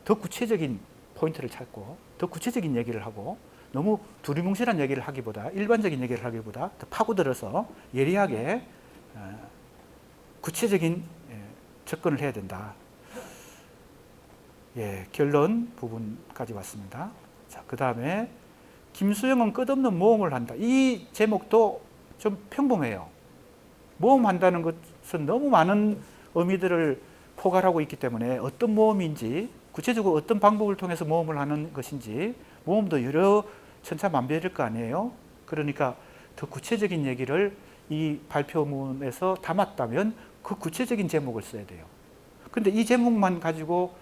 더 구체적인 포인트를 찾고 더 구체적인 얘기를 하고, 너무 두리뭉실한 얘기를 하기보다, 일반적인 얘기를 하기보다 더 파고들어서 예리하게 구체적인 접근을 해야 된다. 예, 결론 부분까지 왔습니다. 자, 그 다음에 김수영은 끝없는 모험을 한다. 이 제목도 좀 평범해요. 모험한다는 것은 너무 많은 의미들을 포괄하고 있기 때문에 어떤 모험인지, 구체적으로 어떤 방법을 통해서 모험을 하는 것인지, 모험도 여러 천차만별일 거 아니에요. 그러니까 더 구체적인 얘기를 이 발표문에서 담았다면 그 구체적인 제목을 써야 돼요. 근데 이 제목만 가지고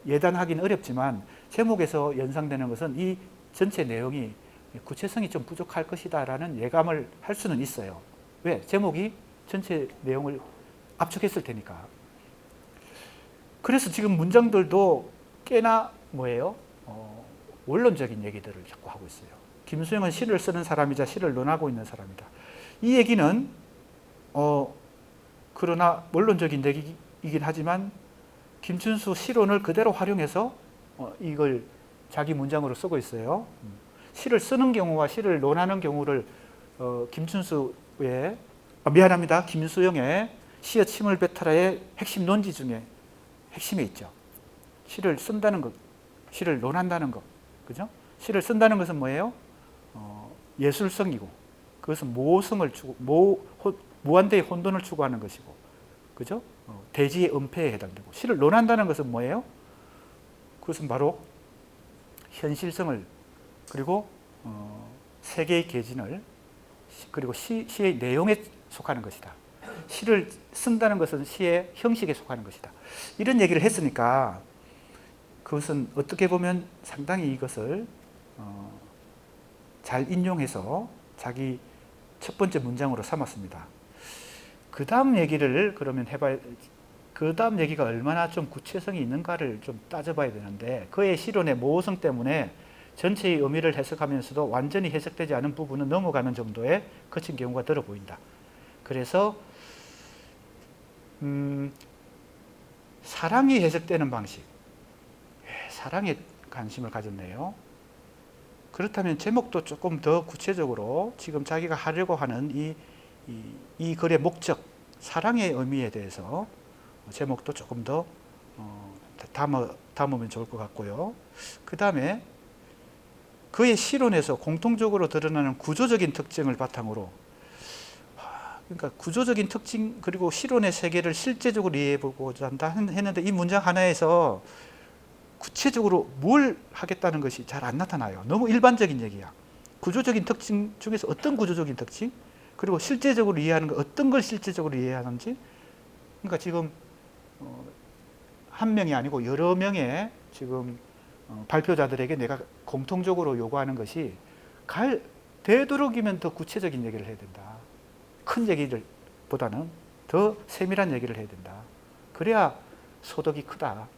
예단하기는 어렵지만, 제목에서 연상되는 것은 이 전체 내용이 구체성이 좀 부족할 것이다 라는 예감을 할 수는 있어요. 왜? 제목이 전체 내용을 압축했을 테니까. 그래서 지금 문장들도 꽤나 원론적인 얘기들을 자꾸 하고 있어요. 김수영은 시를 쓰는 사람이자 시를 논하고 있는 사람이다. 이 얘기는 그러나 원론적인 얘기이긴 하지만 김춘수 시론을 그대로 활용해서 이걸 자기 문장으로 쓰고 있어요. 시를 쓰는 경우와 시를 논하는 경우를 김수영의 시의 침을 뱉어라의 핵심 논지 중에 핵심에 있죠. 시를 쓴다는 것, 시를 논한다는 것, 그죠? 시를 쓴다는 것은 뭐예요? 예술성이고, 그것은 모성을 무한대의 혼돈을 추구하는 것이고, 그죠? 대지의 은폐에 해당되고, 시를 논한다는 것은 뭐예요? 그것은 바로 현실성을, 그리고 세계의 계진을, 그리고 시의 내용에 속하는 것이다. 시를 쓴다는 것은 시의 형식에 속하는 것이다. 이런 얘기를 했으니까 그것은 어떻게 보면 상당히 이것을 잘 인용해서 자기 첫 번째 문장으로 삼았습니다. 그 다음 얘기를 그러면 해봐야, 그 다음 얘기가 얼마나 좀 구체성이 있는가를 좀 따져봐야 되는데, 그의 시론의 모호성 때문에 전체의 의미를 해석하면서도 완전히 해석되지 않은 부분은 넘어가는 정도에 거친 경우가 들어 보인다. 그래서 사랑이 해석되는 방식, 사랑에 관심을 가졌네요. 그렇다면 제목도 조금 더 구체적으로 지금 자기가 하려고 하는 이 글의 목적, 사랑의 의미에 대해서 제목도 조금 더 담으면 좋을 것 같고요. 그 다음에 그의 시론에서 공통적으로 드러나는 구조적인 특징을 바탕으로, 그러니까 구조적인 특징 그리고 시론의 세계를 실제적으로 이해해보고자 한다 했는데, 이 문장 하나에서 구체적으로 뭘 하겠다는 것이 잘 안 나타나요. 너무 일반적인 얘기야. 구조적인 특징 중에서 어떤 구조적인 특징, 그리고 실제적으로 이해하는 거, 어떤 걸 실제적으로 이해하는지. 그러니까 지금 한 명이 아니고 여러 명의 지금 발표자들에게 내가 공통적으로 요구하는 것이, 되도록이면 더 구체적인 얘기를 해야 된다. 큰 얘기를 보다는 더 세밀한 얘기를 해야 된다. 그래야 소득이 크다.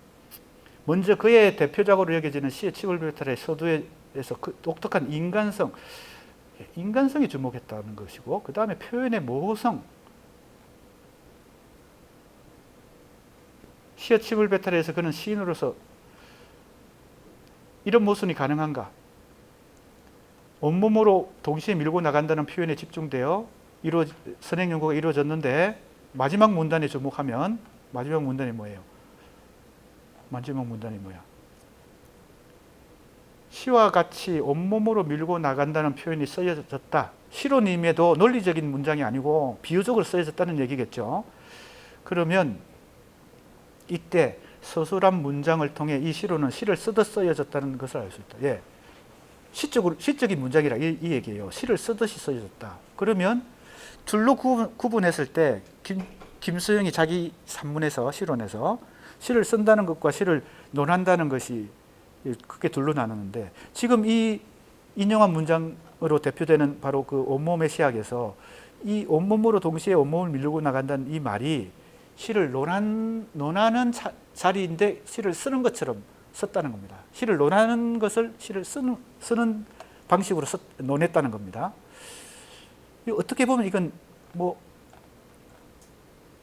먼저 그의 대표작으로 여겨지는 시의 침을 뱉어라의 서두에서 그 독특한 인간성에 주목했다는 것이고, 그 다음에 표현의 모호성, 시의 침을 뱉어라에서 그는 시인으로서 이런 모순이 가능한가? 온몸으로 동시에 밀고 나간다는 표현에 집중되어 선행 연구가 이루어졌는데, 마지막 문단에 주목하면 마지막 문단이 뭐예요? 마지막 문단이 뭐야? 시와 같이 온몸으로 밀고 나간다는 표현이 쓰여졌다. 시로님에도 논리적인 문장이 아니고 비유적으로 쓰여졌다는 얘기겠죠. 그러면 이때 서술한 문장을 통해 이 시로는 시를 쓰듯 쓰여졌다는 것을 알 수 있다. 예. 시적인 문장이라 이 얘기예요. 시를 쓰듯이 써졌다. 그러면 둘로 구분했을 때 김수영이 자기 산문에서 시론에서 시를 쓴다는 것과 시를 논한다는 것이 크게 둘로 나누는데, 지금 이 인용한 문장으로 대표되는 바로 그 온몸의 시학에서 이 온몸으로 동시에 온몸을 밀고 나간다는 이 말이 시를 논하는 자리인데 시를 쓰는 것처럼 썼다는 겁니다. 시를 논하는 것을 시를 쓰는 방식으로 논했다는 겁니다. 어떻게 보면 이건 뭐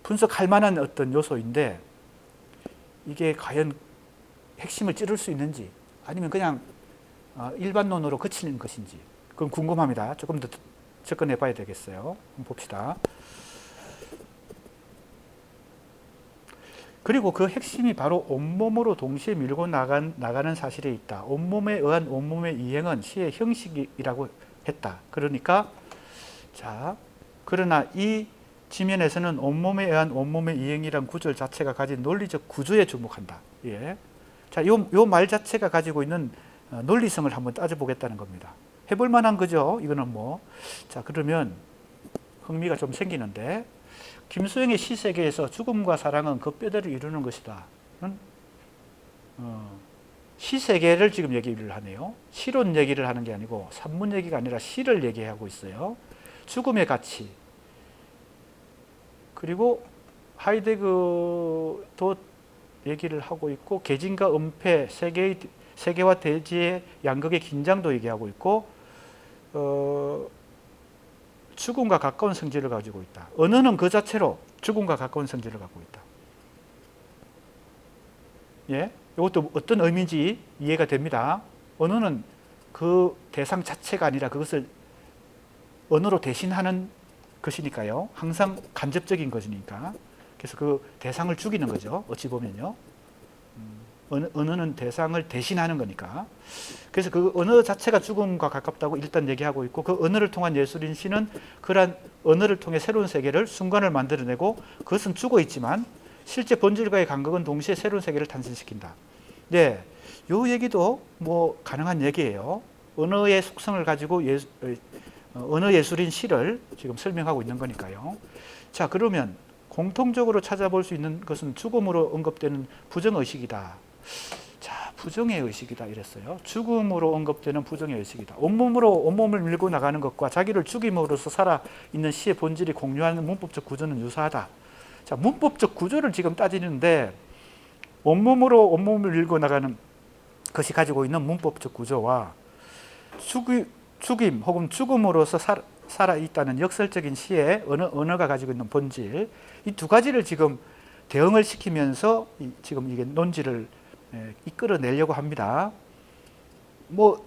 분석할 만한 어떤 요소인데, 이게 과연 핵심을 찌를 수 있는지 아니면 그냥 일반론으로 그치는 것인지 그건 궁금합니다. 조금 더 접근해 봐야 되겠어요. 한번 봅시다. 그리고 그 핵심이 바로 온몸으로 동시에 밀고 나가는 사실에 있다. 온몸에 의한 온몸의 이행은 시의 형식이라고 했다. 그러니까 그러나 이 지면에서는 온몸에 의한 온몸의 이행이란 구절 자체가 가진 논리적 구조에 주목한다. 예. 자, 요 말 자체가 가지고 있는 논리성을 한번 따져보겠다는 겁니다. 해볼 만한 거죠. 이거는 뭐. 자, 그러면 흥미가 좀 생기는데, 김수영의 시세계에서 죽음과 사랑은 그 뼈대를 이루는 것이다. 시세계를 지금 얘기를 하네요. 시론 얘기를 하는 게 아니고 산문 얘기가 아니라 시를 얘기하고 있어요. 죽음의 가치. 그리고 하이데거도 얘기를 하고 있고, 계진과 은폐, 세계와 대지의 양극의 긴장도 얘기하고 있고, 죽음과 가까운 성질을 가지고 있다. 언어는 그 자체로 죽음과 가까운 성질을 갖고 있다. 예, 이것도 어떤 의미인지 이해가 됩니다. 언어는 그 대상 자체가 아니라 그것을 언어로 대신하는 것이니까요. 항상 간접적인 것이니까. 그래서 그 대상을 죽이는 거죠. 어찌 보면요. 언어는 대상을 대신하는 거니까. 그래서 그 언어 자체가 죽음과 가깝다고 일단 얘기하고 있고, 그 언어를 통한 예술인 시는 그러한 언어를 통해 새로운 세계를, 순간을 만들어내고, 그것은 죽어 있지만 실제 본질과의 간극은 동시에 새로운 세계를 탄생시킨다. 네, 요 얘기도 뭐 가능한 얘기예요. 언어의 속성을 가지고 언어 예술인 시를 지금 설명하고 있는 거니까요. 자, 그러면 공통적으로 찾아볼 수 있는 것은 죽음으로 언급되는 부정의식이다. 자, 부정의 의식이다 이랬어요. 죽음으로 언급되는 부정의 의식이다. 온몸을 밀고 나가는 것과 자기를 죽임으로써 살아있는 시의 본질이 공유하는 문법적 구조는 유사하다. 자, 문법적 구조를 지금 따지는데, 온몸을 밀고 나가는 것이 가지고 있는 문법적 구조와 죽임 혹은 죽음으로써 살아있다는 역설적인 시의 언어가 가지고 있는 본질, 이 두 가지를 지금 대응을 시키면서 지금 이게 논지를 이끌어내려고 합니다. 뭐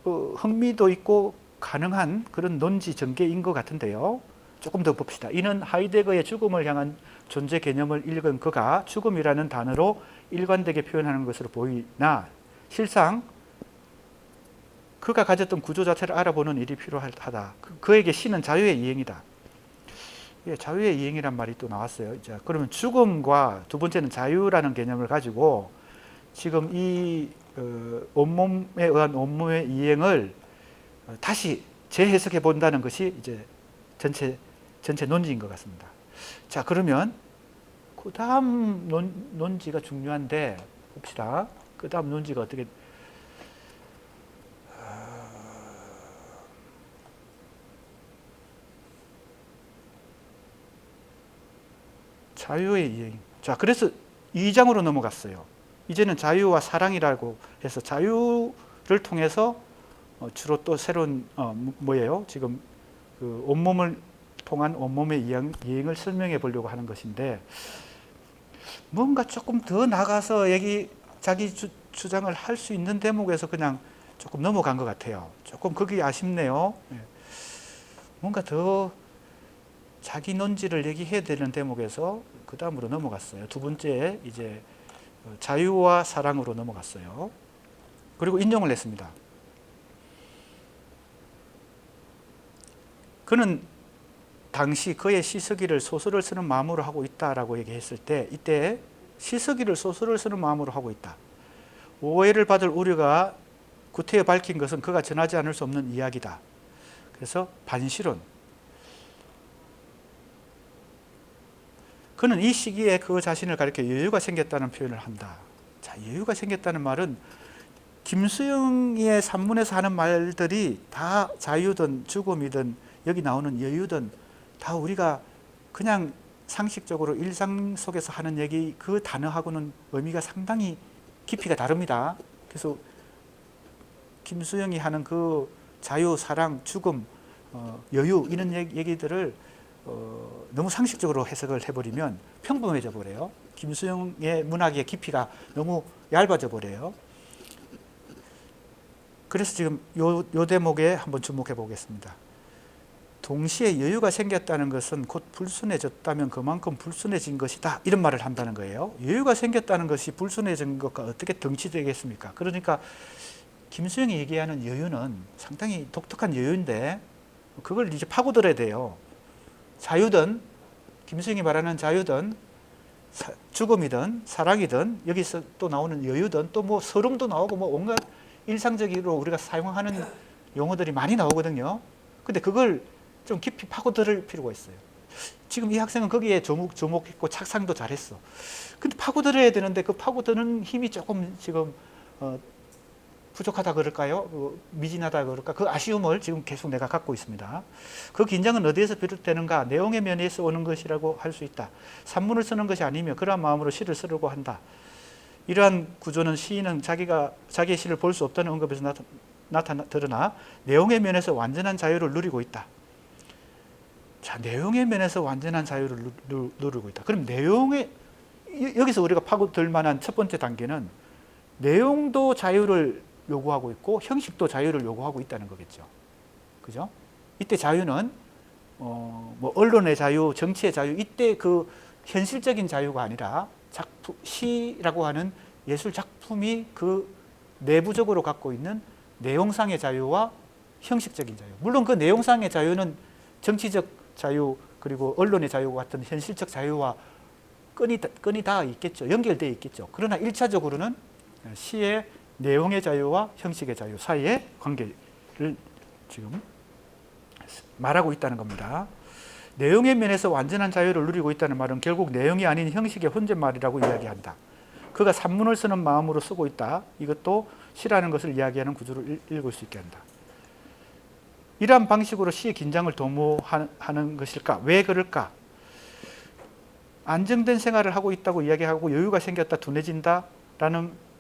흥미도 있고 가능한 그런 논지 전개인 것 같은데요. 조금 더 봅시다. 이는 하이데거의 죽음을 향한 존재 개념을 읽은 그가 죽음이라는 단어로 일관되게 표현하는 것으로 보이나, 실상 그가 가졌던 구조 자체를 알아보는 일이 필요하다. 그에게 시는 자유의 이행이다. 예, 자유의 이행이란 말이 또 나왔어요. 자, 그러면 죽음과 두 번째는 자유라는 개념을 가지고 지금 이 온몸에 의한 온몸의 이행을 다시 재해석해 본다는 것이 이제 전체 논지인 것 같습니다. 자, 그러면 그 다음 논지가 중요한데 봅시다. 그 다음 논지가 어떻게 자유의 이행. 자, 그래서 2장으로 넘어갔어요. 이제는 자유와 사랑이라고 해서 자유를 통해서 주로 또 새로운 뭐예요? 지금 그 온몸을 통한 온몸의 이행을 설명해 보려고 하는 것인데, 뭔가 조금 더 나가서 자기 주장을 할 수 있는 대목에서 그냥 조금 넘어간 것 같아요. 조금 그게 아쉽네요. 뭔가 더 자기 논지를 얘기해야 되는 대목에서 그 다음으로 넘어갔어요. 두 번째 이제 자유와 사랑으로 넘어갔어요. 그리고 인용을 했습니다. 그는 당시 그의 시쓰기를 소설을 쓰는 마음으로 하고 있다라고 얘기했을 때, 이때 시쓰기를 소설을 쓰는 마음으로 하고 있다. 오해를 받을 우려가 구태여 밝힌 것은 그가 전하지 않을 수 없는 이야기다. 그래서 반시론. 그는 이 시기에 그 자신을 가리켜 여유가 생겼다는 표현을 한다. 자, 여유가 생겼다는 말은 김수영의 산문에서 하는 말들이 다 자유든 죽음이든 여기 나오는 여유든 다 우리가 그냥 상식적으로 일상 속에서 하는 얘기 그 단어하고는 의미가 상당히 깊이가 다릅니다. 그래서 김수영이 하는 그 자유, 사랑, 죽음, 여유 이런 얘기들을 너무 상식적으로 해석을 해버리면 평범해져 버려요. 김수영의 문학의 깊이가 너무 얇아져 버려요. 그래서 지금 요 대목에 한번 주목해 보겠습니다. 동시에 여유가 생겼다는 것은 곧 불순해졌다면 그만큼 불순해진 것이다. 이런 말을 한다는 거예요. 여유가 생겼다는 것이 불순해진 것과 어떻게 등치되겠습니까? 그러니까 김수영이 얘기하는 여유는 상당히 독특한 여유인데 그걸 이제 파고들어야 돼요. 자유든 김수영이 말하는 자유든 죽음이든 사랑이든 여기서 또 나오는 여유든 또 뭐 서름도 나오고 뭐 온갖 일상적으로 우리가 사용하는 용어들이 많이 나오거든요. 근데 그걸 좀 깊이 파고들 필요가 있어요. 지금 이 학생은 거기에 주목했고 착상도 잘했어. 근데 파고들어야 되는데 그 파고드는 힘이 조금 지금 부족하다 그럴까요? 미진하다 그럴까? 그 아쉬움을 지금 계속 내가 갖고 있습니다. 그 긴장은 어디에서 비롯되는가? 내용의 면에서 오는 것이라고 할 수 있다. 산문을 쓰는 것이 아니며 그러한 마음으로 시를 쓰려고 한다. 이러한 구조는 시인은 자기의 시를 볼 수 없다는 언급에서 드러나 내용의 면에서 완전한 자유를 누리고 있다. 자, 내용의 면에서 완전한 자유를 누리고 있다. 그럼 여기서 우리가 파고들 만한 첫 번째 단계는 내용도 자유를 요구하고 있고 형식도 자유를 요구하고 있다는 거겠죠. 그죠? 이때 자유는 뭐 언론의 자유, 정치의 자유, 이때 그 현실적인 자유가 아니라 시라고 하는 예술 작품이 그 내부적으로 갖고 있는 내용상의 자유와 형식적인 자유. 물론 그 내용상의 자유는 정치적 자유 그리고 언론의 자유 같은 현실적 자유와 끈이 다 있겠죠. 연결되어 있겠죠. 그러나 1차적으로는 시의 내용의 자유와 형식의 자유 사이의 관계를 지금 말하고 있다는 겁니다. 내용의 면에서 완전한 자유를 누리고 있다는 말은 결국 내용이 아닌 형식의 혼잣말이라고 이야기한다. 그가 산문을 쓰는 마음으로 쓰고 있다. 이것도 시라는 것을 이야기하는 구조를 읽을 수 있게 한다. 이러한 방식으로 시의 긴장을 도모하는 것일까? 왜 그럴까? 안정된 생활을 하고 있다고 이야기하고 여유가 생겼다, 둔해진다라는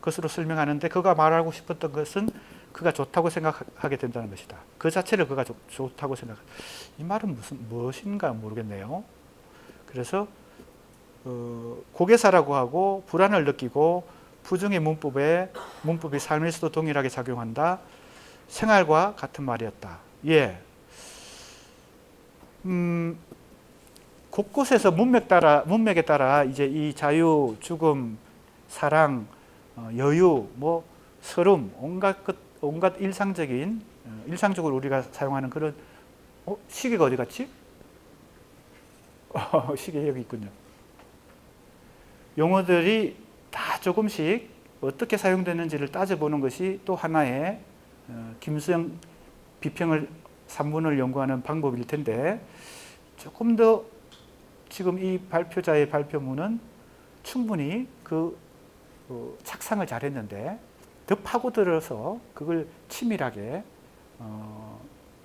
것으로 설명하는데 그가 말하고 싶었던 것은 그가 좋다고 생각하게 된다는 것이다. 그 자체를 그가 좋다고 생각한다. 이 말은 무엇인가 모르겠네요. 그래서 고개사라고 하고 불안을 느끼고 부정의 문법이 삶에서도 동일하게 작용한다. 생활과 같은 말이었다. 예. 곳곳에서 문맥에 따라 이제 이 자유, 죽음, 사랑, 여유, 뭐 서름, 온갖 일상적으로 우리가 사용하는 그런 시계가 어디 갔지? 시계 여기 있군요. 용어들이 다 조금씩 어떻게 사용되는지를 따져보는 것이 또 하나의 김수영 비평을 산문을 연구하는 방법일 텐데 조금 더 지금 이 발표자의 발표문은 충분히 그 착상을 잘했는데 더 파고들어서 그걸 치밀하게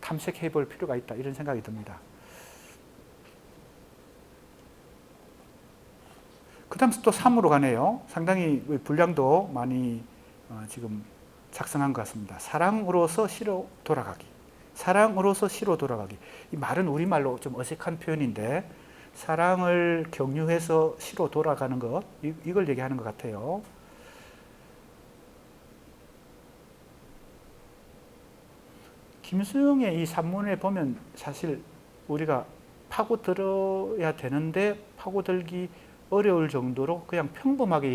탐색해 볼 필요가 있다 이런 생각이 듭니다. 그 다음 또 3으로 가네요. 상당히 분량도 많이 지금 작성한 것 같습니다. 사랑으로서 시로 돌아가기. 사랑으로서 시로 돌아가기. 이 말은 우리말로 좀 어색한 표현인데 사랑을 경유해서 시로 돌아가는 것 이걸 얘기하는 것 같아요. 김수영의 이 산문에 보면 사실 우리가 파고들어야 되는데 파고들기 어려울 정도로 그냥 평범하게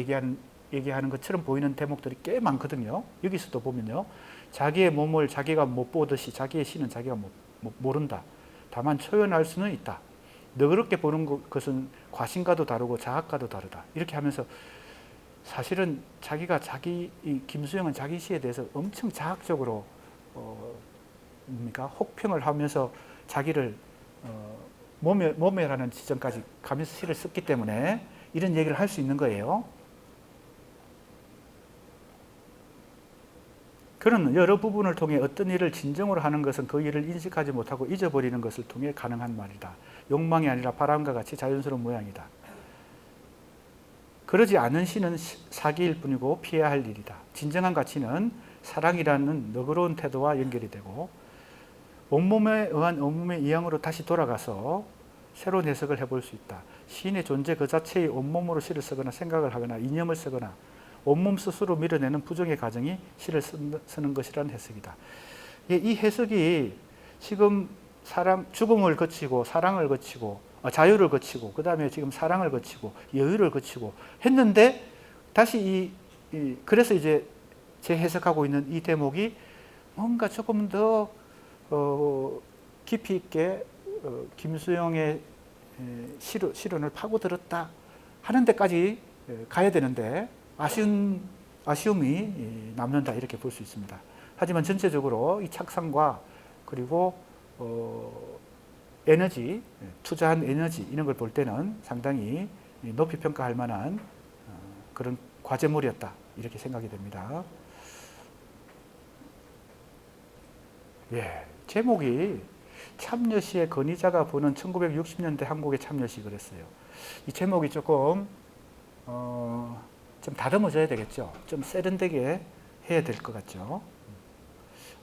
얘기하는 것처럼 보이는 대목들이 꽤 많거든요. 여기서도 보면요. 자기의 몸을 자기가 못 보듯이 자기의 시는 자기가 모른다. 다만 초연할 수는 있다. 너그럽게 보는 것은 과신과도 다르고 자학과도 다르다. 이렇게 하면서 사실은 이 김수영은 자기 시에 대해서 엄청 자학적으로 혹평을 하면서 자기를 모멸하는 지점까지 가면서 시를 썼기 때문에 이런 얘기를 할 수 있는 거예요. 그런 여러 부분을 통해 어떤 일을 진정으로 하는 것은 그 일을 인식하지 못하고 잊어버리는 것을 통해 가능한 말이다. 욕망이 아니라 바람과 같이 자연스러운 모양이다. 그러지 않은 시는 사기일 뿐이고 피해야 할 일이다. 진정한 가치는 사랑이라는 너그러운 태도와 연결이 되고 온몸에 의한 온몸의 이양으로 다시 돌아가서 새로운 해석을 해볼 수 있다. 시인의 존재 그 자체의 온몸으로 시를 쓰거나 생각을 하거나 이념을 쓰거나 온몸 스스로 밀어내는 부정의 과정이 시를 쓰는 것이라는 해석이다. 이 해석이 지금 죽음을 거치고 사랑을 거치고 자유를 거치고 그 다음에 지금 사랑을 거치고 여유를 거치고 했는데 다시 그래서 이제 제 해석하고 있는 이 대목이 뭔가 조금 더 깊이 있게 김수영의 시론을 파고들었다 하는 데까지 가야 되는데 아쉬움이 남는다 이렇게 볼 수 있습니다. 하지만 전체적으로 이 착상과 그리고 에너지, 투자한 에너지 이런 걸 볼 때는 상당히 높이 평가할 만한 그런 과제물이었다 이렇게 생각이 됩니다. 제목이 참여시의 건의자가 보는 1960년대 한국의 참여시 그랬어요. 이 제목이 조금 좀 다듬어져야 되겠죠. 좀 세련되게 해야 될 것 같죠.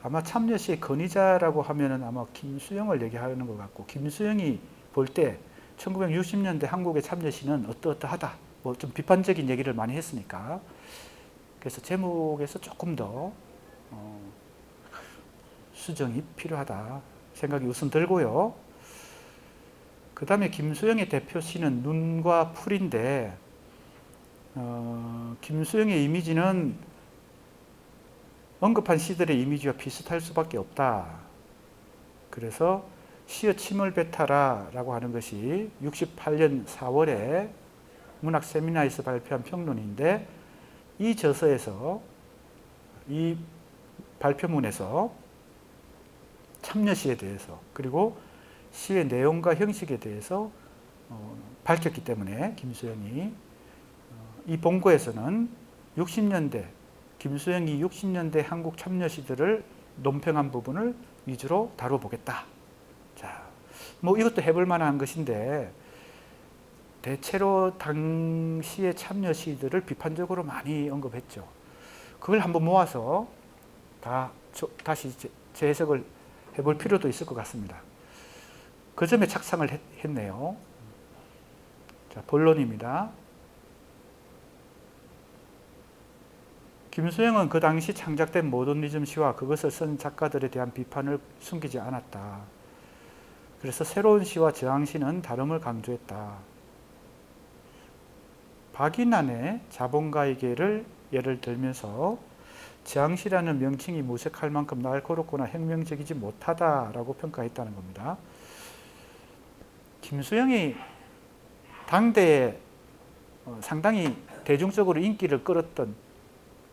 아마 참여시의 건의자라고 하면은 아마 김수영을 얘기하는 것 같고 김수영이 볼 때 1960년대 한국의 참여시는 어떠하다 뭐 좀 비판적인 얘기를 많이 했으니까 그래서 제목에서 조금 더 수정이 필요하다 생각이 우선 들고요. 그 다음에 김수영의 대표시는 눈과 풀인데 김수영의 이미지는 언급한 시들의 이미지와 비슷할 수밖에 없다. 그래서 시의 침을 뱉어라 라고 하는 것이 68년 4월에 문학 세미나에서 발표한 평론인데 이 저서에서 이 발표문에서 참여시에 대해서 그리고 시의 내용과 형식에 대해서 밝혔기 때문에 김수영이 이 본고에서는 60년대 김수영이 60년대 한국 참여시들을 논평한 부분을 위주로 다뤄보겠다. 자, 뭐 이것도 해볼 만한 것인데 대체로 당시의 참여시들을 비판적으로 많이 언급했죠. 그걸 한번 모아서 다시 재해석을 해볼 필요도 있을 것 같습니다. 그 점에 착상을 했네요. 자, 본론입니다. 김수영은 그 당시 창작된 모더니즘 시와 그것을 쓴 작가들에 대한 비판을 숨기지 않았다. 그래서 새로운 시와 저항시는 다름을 강조했다. 박인환의 자본가에게를 예를 들면서 저항시라는 명칭이 무색할 만큼 날카롭거나 혁명적이지 못하다라고 평가했다는 겁니다. 김수영이 당대에 상당히 대중적으로 인기를 끌었던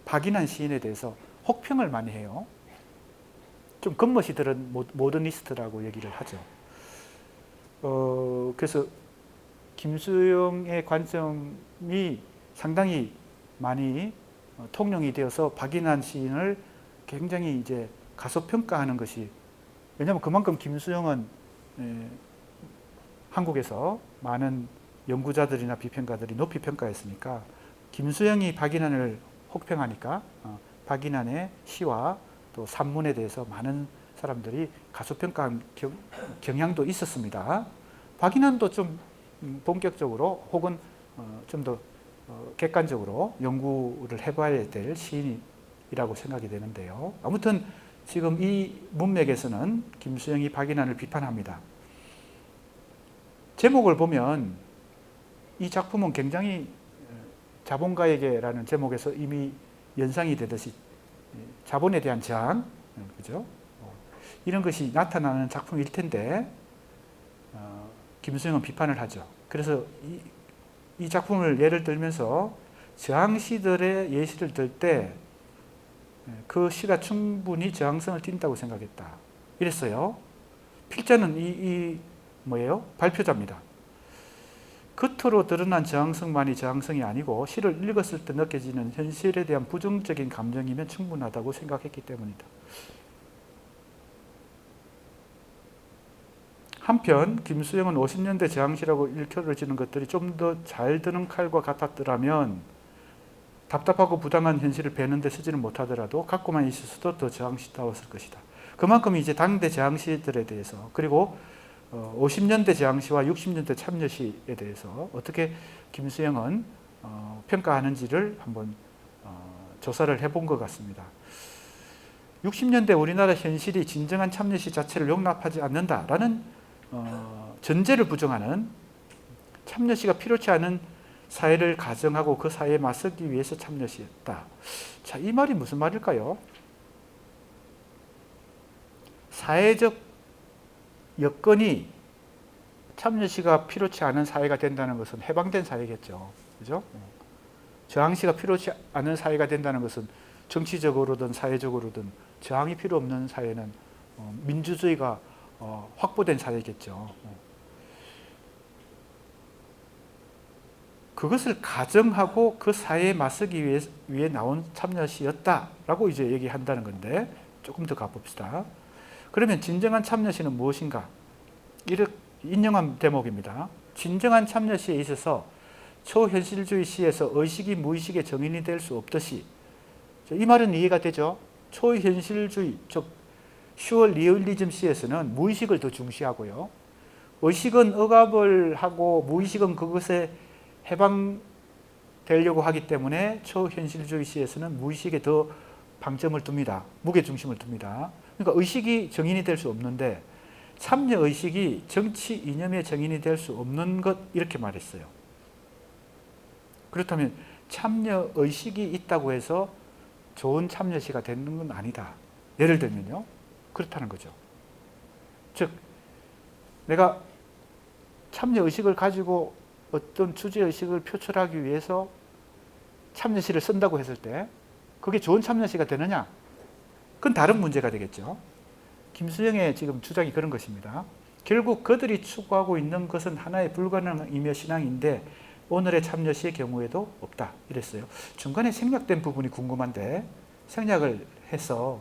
박인환 시인에 대해서 혹평을 많이 해요. 좀 겉멋이들은 모더니스트라고 얘기를 하죠. 그래서 김수영의 관점이 상당히 많이 통용이 되어서 박인환 시인을 굉장히 이제 가소평가하는 것이 왜냐하면 그만큼 김수영은 한국에서 많은 연구자들이나 비평가들이 높이 평가했으니까 김수영이 박인환을 혹평하니까 박인환의 시와 또 산문에 대해서 많은 사람들이 가소평가한 경향도 있었습니다. 박인환도 좀 본격적으로 혹은 좀 더 객관적으로 연구를 해봐야 될 시인이라고 생각이 되는데요. 아무튼 지금 이 문맥에서는 김수영이 박인환을 비판합니다. 제목을 보면 이 작품은 굉장히 자본가에게라는 제목에서 이미 연상이 되듯이 자본에 대한 저항, 그죠? 이런 것이 나타나는 작품일 텐데 김수영은 비판을 하죠. 그래서 이 작품을 예를 들면서 저항시들의 예시를 들 때 그 시가 충분히 저항성을 띈다고 생각했다. 이랬어요. 필자는 이 뭐예요? 발표자입니다. 겉으로 드러난 저항성만이 저항성이 아니고 시를 읽었을 때 느껴지는 현실에 대한 부정적인 감정이면 충분하다고 생각했기 때문이다. 한편 김수영은 50년대 저항시라고 일컬어지는 것들이 좀 더 잘 드는 칼과 같았더라면 답답하고 부당한 현실을 베는 데 쓰지는 못하더라도 갖고만 있어서도 더 저항시다웠을 것이다. 그만큼 이제 당대 저항시들에 대해서, 그리고 50년대 저항시와 60년대 참여시에 대해서 어떻게 김수영은 평가하는지를 한번 조사를 해본 것 같습니다. 60년대 우리나라 현실이 진정한 참여시 자체를 용납하지 않는다라는 전제를 부정하는, 참여시가 필요치 않은 사회를 가정하고 그 사회에 맞서기 위해서 참여시했다. 자, 이 말이 무슨 말일까요? 사회적 여건이 참여시가 필요치 않은 사회가 된다는 것은 해방된 사회겠죠. 그죠? 저항시가 필요치 않은 사회가 된다는 것은 정치적으로든 사회적으로든 저항이 필요 없는 사회는 민주주의가 확보된 사회겠죠. 그것을 가정하고 그 사회에 맞서기 위해 나온 참여시였다라고 이제 얘기한다는 건데, 조금 더 가봅시다. 그러면 진정한 참여시는 무엇인가? 이렇게 인용한 대목입니다. 진정한 참여시에 있어서 초현실주의 시에서 의식이 무의식의 정인이 될 수 없듯이, 이 말은 이해가 되죠? 초현실주의, 즉 슈어 리얼리즘 시에서는 무의식을 더 중시하고요. 의식은 억압을 하고 무의식은 그것에 해방되려고 하기 때문에 초현실주의 시에서는 무의식에 더 방점을 둡니다. 무게중심을 둡니다. 그러니까 의식이 정인이 될 수 없는데 참여의식이 정치 이념의 정인이 될 수 없는 것, 이렇게 말했어요. 그렇다면 참여의식이 있다고 해서 좋은 참여시가 되는 건 아니다. 예를 들면요. 그렇다는 거죠. 즉 내가 참여의식을 가지고 어떤 주제의식을 표출하기 위해서 참여시를 쓴다고 했을 때 그게 좋은 참여시가 되느냐? 그건 다른 문제가 되겠죠. 김수영의 지금 주장이 그런 것입니다. 결국 그들이 추구하고 있는 것은 하나의 불가능이며 신앙인데 오늘의 참여시의 경우에도 없다. 이랬어요. 중간에 생략된 부분이 궁금한데 생략을 해서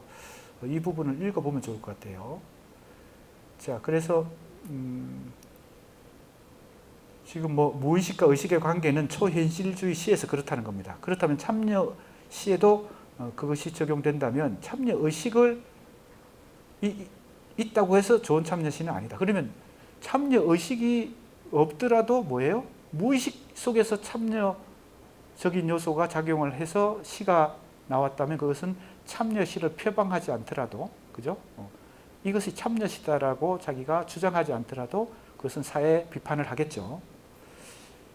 이 부분을 읽어보면 좋을 것 같아요. 자, 그래서 지금 무의식과 의식의 관계는 초현실주의 시에서 그렇다는 겁니다. 그렇다면 참여 시에도 그것이 적용된다면 참여 의식을 있다고 해서 좋은 참여 시는 아니다. 그러면 참여 의식이 없더라도 뭐예요? 무의식 속에서 참여적인 요소가 작용을 해서 시가 나왔다면 그것은 참여 시를 표방하지 않더라도, 그죠? 이것이 참여 시다라고 자기가 주장하지 않더라도 그것은 사회 비판을 하겠죠.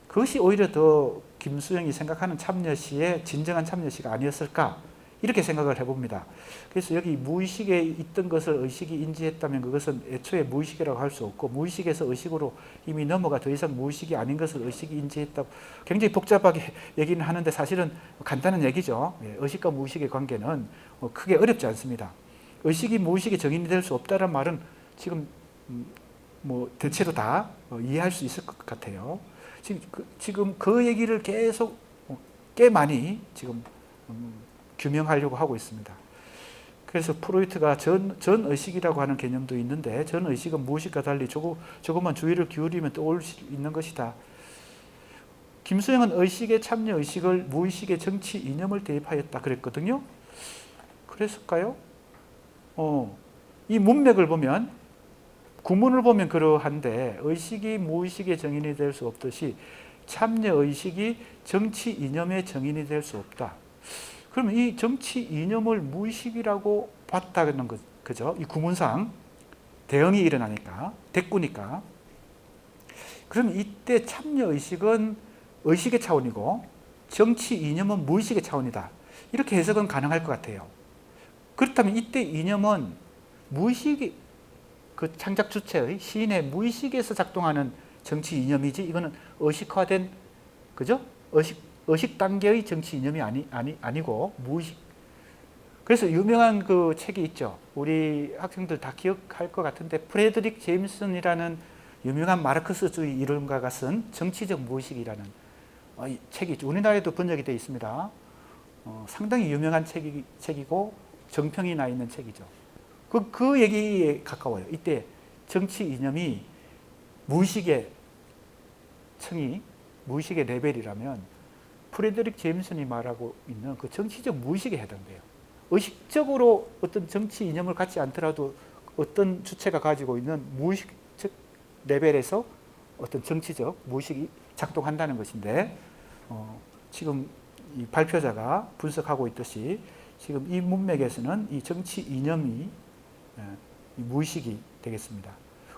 그것이 오히려 더 김수영이 생각하는 참여시의 진정한 참여시가 아니었을까, 이렇게 생각을 해봅니다. 그래서 여기 무의식에 있던 것을 의식이 인지했다면 그것은 애초에 무의식이라고 할 수 없고, 무의식에서 의식으로 이미 넘어가 더 이상 무의식이 아닌 것을 의식이 인지했다고, 굉장히 복잡하게 얘기는 하는데 사실은 간단한 얘기죠. 의식과 무의식의 관계는 크게 어렵지 않습니다. 의식이 무의식의 정인이 될 수 없다는 말은 지금 대체로 다 이해할 수 있을 것 같아요. 지금 그 얘기를 계속 꽤 많이 지금 규명하려고 하고 있습니다. 그래서 프로이트가 전의식이라고 하는 개념도 있는데, 전의식은 무의식과 달리 조금만 주의를 기울이면 떠올 수 있는 것이다. 김수영은 의식의 참여의식을 무의식의 정치 이념을 대입하였다 그랬거든요. 그랬을까요? 이 문맥을 보면, 구문을 보면 그러한데, 의식이 무의식의 정인이 될 수 없듯이 참여의식이 정치 이념의 정인이 될 수 없다. 그러면 이 정치 이념을 무의식이라고 봤다는 거죠. 이 구문상 대응이 일어나니까, 대꾸니까. 그럼 이때 참여의식은 의식의 차원이고 정치 이념은 무의식의 차원이다. 이렇게 해석은 가능할 것 같아요. 그렇다면 이때 이념은 무의식이, 그 창작 주체의 시인의 무의식에서 작동하는 정치 이념이지, 이거는 의식화된, 그죠? 의식 단계의 정치 이념이 아니고 무의식. 그래서 유명한 그 책이 있죠. 우리 학생들 다 기억할 것 같은데 프레드릭 제임슨이라는 유명한 마르크스주의 이론가가 쓴 정치적 무의식이라는 책이 있죠. 우리나라에도 번역이 되어 있습니다. 상당히 유명한 책이고 정평이 나 있는 책이죠. 그 얘기에 가까워요. 이때 정치 이념이 무의식의 층이 무의식의 레벨이라면 프레드릭 제임슨이 말하고 있는 그 정치적 무의식에 해당돼요. 의식적으로 어떤 정치 이념을 갖지 않더라도 어떤 주체가 가지고 있는 무의식적 레벨에서 어떤 정치적 무의식이 작동한다는 것인데 지금 이 발표자가 분석하고 있듯이 지금 이 문맥에서는 이 정치 이념이 무의식이 되겠습니다.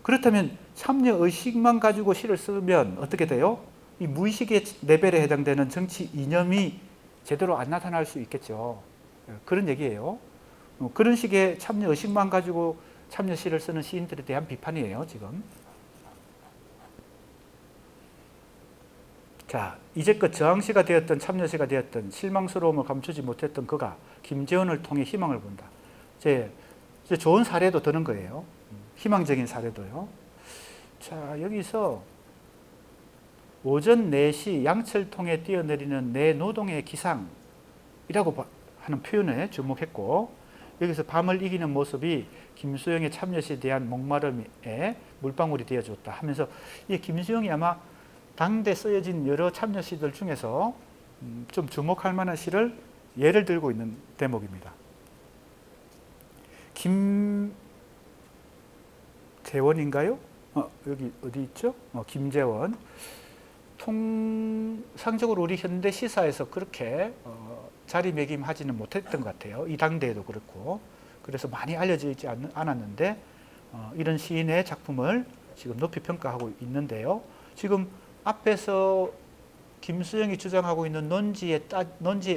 그렇다면 참여의식만 가지고 시를 쓰면 어떻게 돼요? 이 무의식의 레벨에 해당되는 정치 이념이 제대로 안 나타날 수 있겠죠. 그런 얘기예요. 그런 식의 참여의식만 가지고 참여시를 쓰는 시인들에 대한 비판이에요, 지금. 자, 이제껏 저항시가 되었던 참여시가 되었던 실망스러움을 감추지 못했던 그가 김재원을 통해 희망을 본다. 이제 좋은 사례도 드는 거예요. 희망적인 사례도요. 자, 여기서 오전 4시 양철통에 뛰어내리는 내 노동의 기상이라고 하는 표현에 주목했고, 여기서 밤을 이기는 모습이 김수영의 참여시에 대한 목마름에 물방울이 되어줬다 하면서, 이 김수영이 아마 당대 쓰여진 여러 참여시들 중에서 좀 주목할 만한 시를 예를 들고 있는 대목입니다. 김재원인가요? 여기 어디 있죠? 김재원. 통상적으로 우리 현대 시사에서 그렇게 자리매김하지는 못했던 것 같아요. 이 당대에도 그렇고. 그래서 많이 알려져 있지 않았는데 이런 시인의 작품을 지금 높이 평가하고 있는데요. 지금 앞에서 김수영이 주장하고 있는 논지에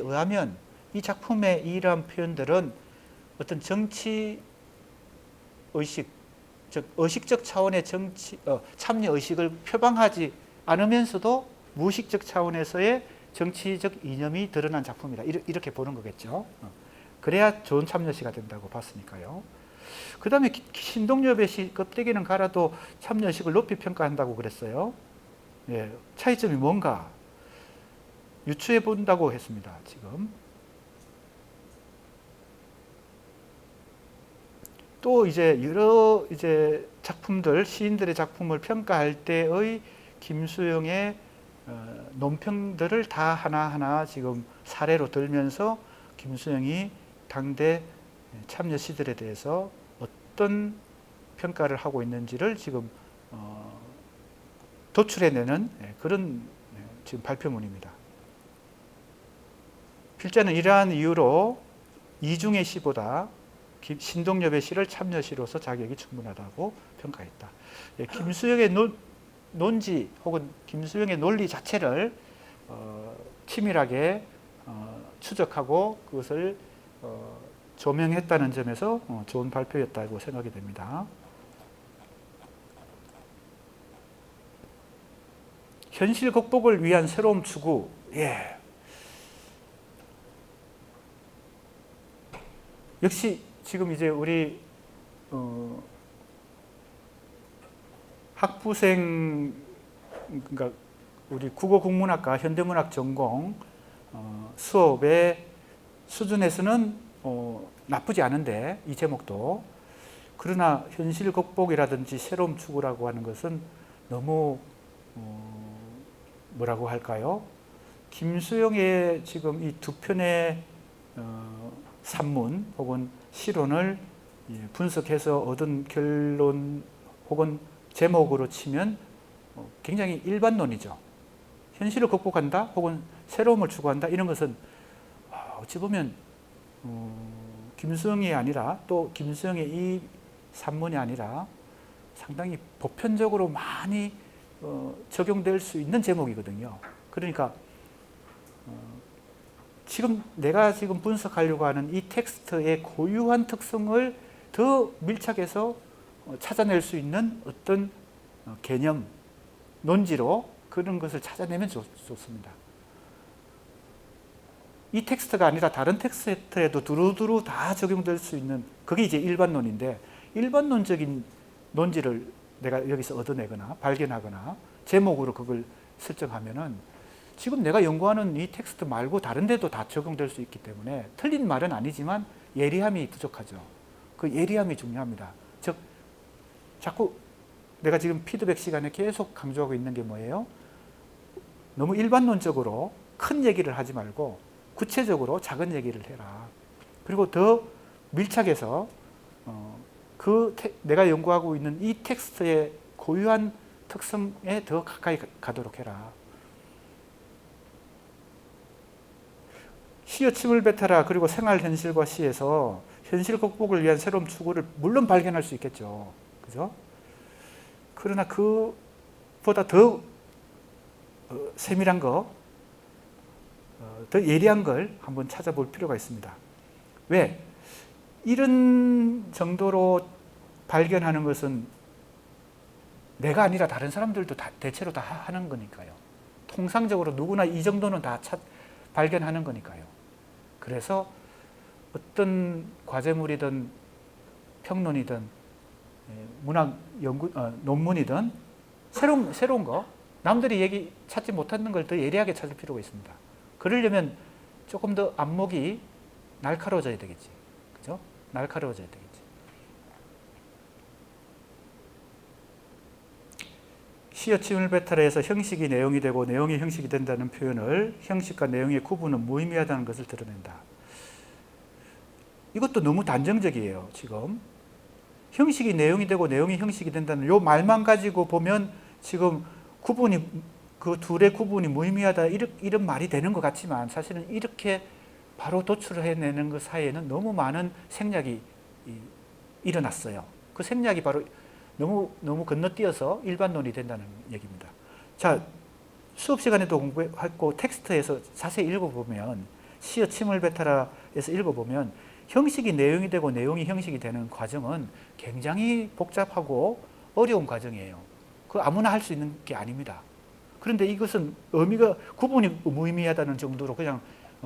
의하면 이 작품의 이러한 표현들은 어떤 정치 의식, 즉 의식적 차원의 참여 의식을 표방하지 않으면서도 무의식적 차원에서의 정치적 이념이 드러난 작품이다. 이렇게 보는 거겠죠. 그래야 좋은 참여시가 된다고 봤으니까요. 그 다음에 신동엽의 시 껍데기는 갈아도 참여의식을 높이 평가한다고 그랬어요. 예, 차이점이 뭔가 유추해 본다고 했습니다. 지금 또 이제 여러 작품들, 시인들의 작품을 평가할 때의 김수영의 논평들을 다 하나하나 지금 사례로 들면서 김수영이 당대 참여시들에 대해서 어떤 평가를 하고 있는지를 지금 도출해내는 그런 지금 발표문입니다. 필자는 이러한 이유로 이중의 시보다 신동엽의 시를 참여시로서 자격이 충분하다고 평가했다. 김수영의 논지 혹은 김수영의 논리 자체를 치밀하게 추적하고 그것을 조명했다는 점에서 좋은 발표였다고 생각이 됩니다. 현실 극복을 위한 새로운 추구. 예. 역시 지금 이제 우리 학부생, 그러니까 우리 국어국문학과 현대문학 전공 수업의 수준에서는 나쁘지 않은데, 이 제목도. 그러나 현실 극복이라든지 새로운 추구라고 하는 것은 너무 뭐라고 할까요? 김수영의 지금 이 두 편의 산문 혹은 시론을 분석해서 얻은 결론 혹은 제목으로 치면 굉장히 일반론이죠. 현실을 극복한다 혹은 새로움을 추구한다, 이런 것은 어찌 보면 김수영이 아니라, 또 김수영의 이 산문이 아니라 상당히 보편적으로 많이 적용될 수 있는 제목이거든요. 그러니까 지금 내가 지금 분석하려고 하는 이 텍스트의 고유한 특성을 더 밀착해서 찾아낼 수 있는 어떤 개념, 논지로 그런 것을 찾아내면 좋습니다. 이 텍스트가 아니라 다른 텍스트에도 두루두루 다 적용될 수 있는, 그게 이제 일반론인데, 일반론적인 논지를 내가 여기서 얻어내거나 발견하거나 제목으로 그걸 설정하면은 지금 내가 연구하는 이 텍스트 말고 다른 데도 다 적용될 수 있기 때문에 틀린 말은 아니지만 예리함이 부족하죠. 그 예리함이 중요합니다. 즉 자꾸 내가 지금 피드백 시간에 계속 강조하고 있는 게 뭐예요? 너무 일반론적으로 큰 얘기를 하지 말고 구체적으로 작은 얘기를 해라. 그리고 더 밀착해서 내가 연구하고 있는 이 텍스트의 고유한 특성에 더 가까이 가도록 해라. 시의 침을 뱉어라. 그리고 생활 현실과 시에서 현실 극복을 위한 새로운 추구를 물론 발견할 수 있겠죠. 그죠? 그러나 그보다 더 세밀한 거, 더 예리한 걸 한번 찾아볼 필요가 있습니다. 왜? 이런 정도로 발견하는 것은 내가 아니라 다른 사람들도 대체로 다 하는 거니까요. 통상적으로 누구나 이 정도는 다 발견하는 거니까요. 그래서 어떤 과제물이든 평론이든 문학 연구 논문이든 새로운 거, 남들이 찾지 못하는 걸 더 예리하게 찾을 필요가 있습니다. 그러려면 조금 더 안목이 날카로워져야 되겠지. 그죠? 날카로워져야 되겠지. 시의 침을 뱉어라에서 형식이 내용이 되고 내용이 형식이 된다는 표현을 형식과 내용의 구분은 무의미하다는 것을 드러낸다. 이것도 너무 단정적이에요. 지금 형식이 내용이 되고 내용이 형식이 된다는 이 말만 가지고 보면 지금 구분이, 그 둘의 구분이 무의미하다 이런 말이 되는 것 같지만 사실은 이렇게 바로 도출을 해내는 것 사이에는 너무 많은 생략이 일어났어요. 그 생략이 바로 너무 건너뛰어서 일반론이 된다는 얘기입니다. 자, 수업 시간에도 공부했고 텍스트에서 자세히 읽어보면, 시의 침을 뱉어라에서 읽어보면 형식이 내용이 되고 내용이 형식이 되는 과정은 굉장히 복잡하고 어려운 과정이에요. 그 아무나 할 수 있는 게 아닙니다. 그런데 이것은 의미가, 구분이 무의미하다는 정도로 그냥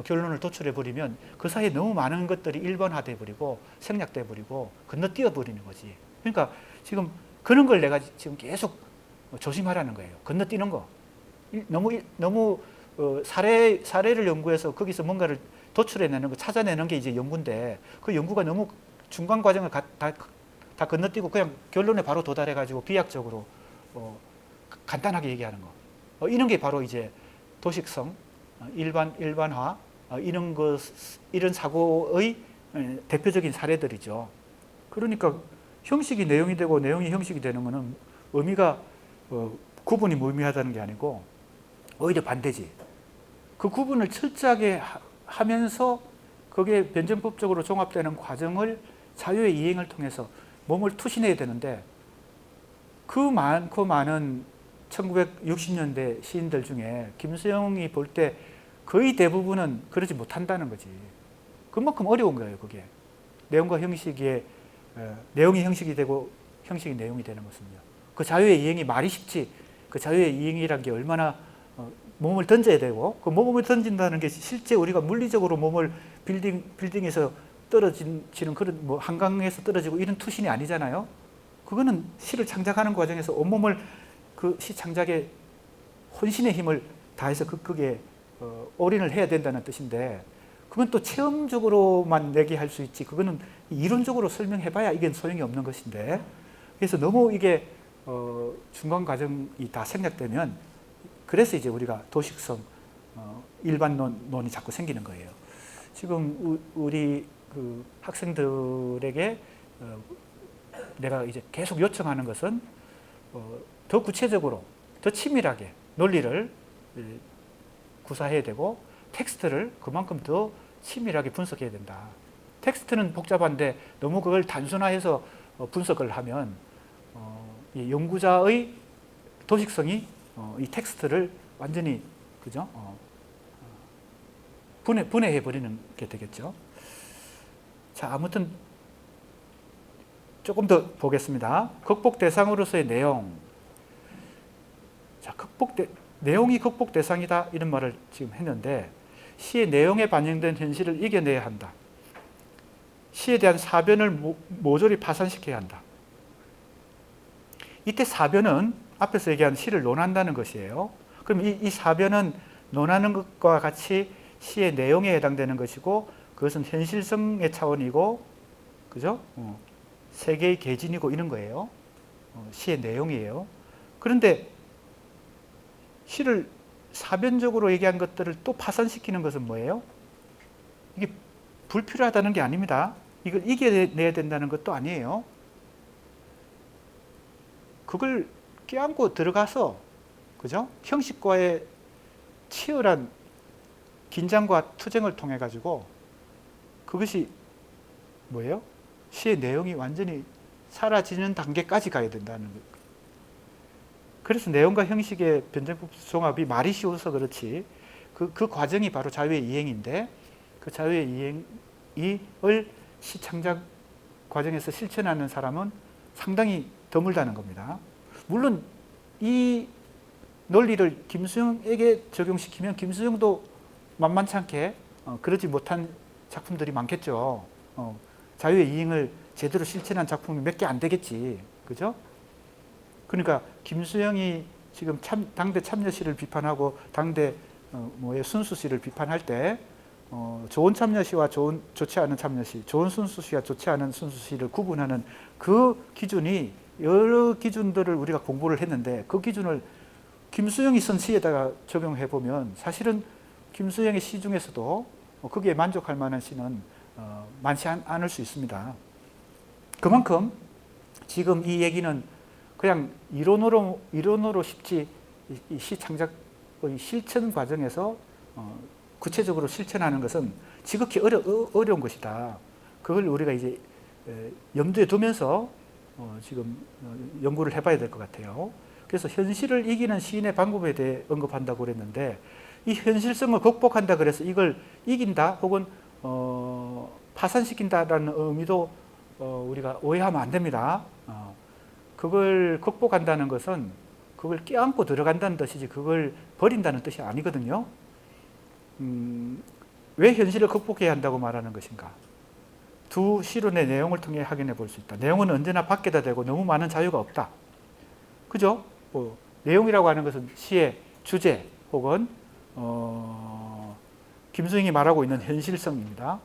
결론을 도출해버리면 그 사이에 너무 많은 것들이 일반화돼 버리고 생략돼 버리고 건너뛰어 버리는 거지. 그러니까 지금 그런 걸 내가 지금 계속 조심하라는 거예요. 건너뛰는 거. 너무 사례를 연구해서 거기서 뭔가를 도출해내는 거, 찾아내는 게 이제 연구인데, 그 연구가 너무 중간 과정을 다 건너뛰고 그냥 결론에 바로 도달해가지고 비약적으로 간단하게 얘기하는 거. 이런 게 바로 이제 도식성, 일반화, 이런 사고의 대표적인 사례들이죠. 그러니까 형식이 내용이 되고 내용이 형식이 되는 것은 의미가 구분이 무의미하다는 게 아니고 오히려 반대지. 그 구분을 철저하게 하면서 그게 변증법적으로 종합되는 과정을 자유의 이행을 통해서 몸을 투신해야 되는데, 그 많고 많은 1960년대 시인들 중에 김수영이 볼 때 거의 대부분은 그러지 못한다는 거지. 그만큼 어려운 거예요, 그게. 내용과 형식이, 내용이 형식이 되고 형식이 내용이 되는 것은요. 그 자유의 이행이 말이 쉽지, 그 자유의 이행이란 게 얼마나 몸을 던져야 되고, 그 몸을 던진다는 게 실제 우리가 물리적으로 몸을 빌딩에서 떨어지는 그런 뭐 한강에서 떨어지고 이런 투신이 아니잖아요. 그거는 시를 창작하는 과정에서 온몸을 그 시 창작에 혼신의 힘을 다해서 그게 올인을 해야 된다는 뜻인데, 그건 또 체험적으로만 얘기할 수 있지, 그거는 이론적으로 설명해봐야 이게 소용이 없는 것인데, 그래서 너무 이게 중간 과정이 다 생략되면, 그래서 이제 우리가 도식성, 일반론이 자꾸 생기는 거예요. 지금 우리 그 학생들에게 내가 이제 계속 요청하는 것은 더 구체적으로, 더 치밀하게 논리를 구사해야 되고 텍스트를 그만큼 더 치밀하게 분석해야 된다. 텍스트는 복잡한데 너무 그걸 단순화해서 분석을 하면 이 연구자의 도식성이 이 텍스트를 완전히, 그죠? 분해해 버리는 게 되겠죠. 자, 아무튼 조금 더 보겠습니다. 극복 대상으로서의 내용. 자, 내용이 극복 대상이다 이런 말을 지금 했는데, 시의 내용에 반영된 현실을 이겨내야 한다. 시에 대한 사변을 모조리 파산시켜야 한다. 이때 사변은 앞에서 얘기한 시를 논한다는 것이에요. 그럼 이 사변은 논하는 것과 같이 시의 내용에 해당되는 것이고, 그것은 현실성의 차원이고, 그죠? 세계의 계진이고 이런 거예요. 시의 내용이에요. 그런데 시를 사변적으로 얘기한 것들을 또 파산시키는 것은 뭐예요? 이게 불필요하다는 게 아닙니다. 이걸 이겨내야 된다는 것도 아니에요. 그걸 껴안고 들어가서, 그죠? 형식과의 치열한 긴장과 투쟁을 통해 가지고 그것이 뭐예요? 시의 내용이 완전히 사라지는 단계까지 가야 된다는 거예요. 그래서 내용과 형식의 변증법 종합이 말이 쉬워서 그렇지, 그 과정이 바로 자유의 이행인데, 그 자유의 이행을 시 창작 과정에서 실천하는 사람은 상당히 드물다는 겁니다. 물론 이 논리를 김수영에게 적용시키면 김수영도 만만치 않게 그러지 못한 작품들이 많겠죠. 자유의 이행을 제대로 실천한 작품이 몇 개 안 되겠지. 그죠? 그러니까 김수영이 지금 당대 참여시를 비판하고 당대 순수시를 비판할 때 좋은 참여시와 좋지 않은 참여시, 좋은 순수시와 좋지 않은 순수시를 구분하는 그 기준이 여러 기준들을 우리가 공부를 했는데, 그 기준을 김수영이 쓴 시에다가 적용해 보면 사실은 김수영의 시 중에서도 거기에 만족할 만한 시는 많지 않을 수 있습니다. 그만큼 지금 이 얘기는 그냥 이론으로 쉽지, 이 시 창작의 실천 과정에서 구체적으로 실천하는 것은 지극히 어려운 것이다. 그걸 우리가 이제 염두에 두면서 지금 연구를 해봐야 될 것 같아요. 그래서 현실을 이기는 시인의 방법에 대해 언급한다고 그랬는데, 이 현실성을 극복한다 그래서 이걸 이긴다 혹은 파산시킨다라는 의미도 우리가 오해하면 안 됩니다. 그걸 극복한다는 것은 그걸 껴안고 들어간다는 뜻이지 그걸 버린다는 뜻이 아니거든요. 왜 현실을 극복해야 한다고 말하는 것인가? 두 시론의 내용을 통해 확인해 볼 수 있다. 내용은 언제나 바뀌다 되고 너무 많은 자유가 없다. 그죠? 내용이라고 하는 것은 시의 주제 혹은 김수영이 말하고 있는 현실성입니다.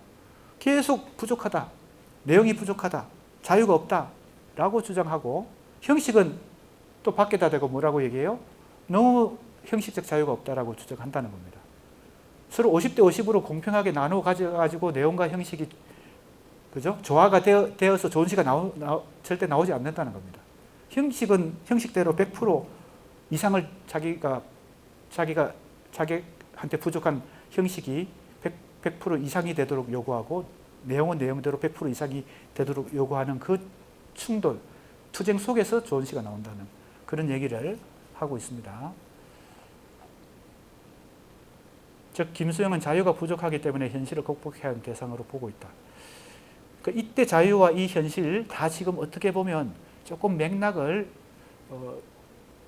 계속 부족하다, 내용이 부족하다, 자유가 없다 라고 주장하고, 형식은 또 바뀌다 되고 뭐라고 얘기해요? 너무 형식적 자유가 없다라고 주장한다는 겁니다. 서로 50대 50으로 공평하게 나누어 가지고 내용과 형식이, 그죠? 조화가 되어서 좋은 시가 절대 나오지 않는다는 겁니다. 형식은 형식대로 100% 이상을 자기한테 부족한 형식이 100% 이상이 되도록 요구하고, 내용은 내용대로 100% 이상이 되도록 요구하는 그 충돌, 투쟁 속에서 좋은 시가 나온다는 그런 얘기를 하고 있습니다. 즉 김수영은 자유가 부족하기 때문에 현실을 극복해야 하는 대상으로 보고 있다. 그러니까 이때 자유와 이 현실 다 지금 어떻게 보면 조금 맥락을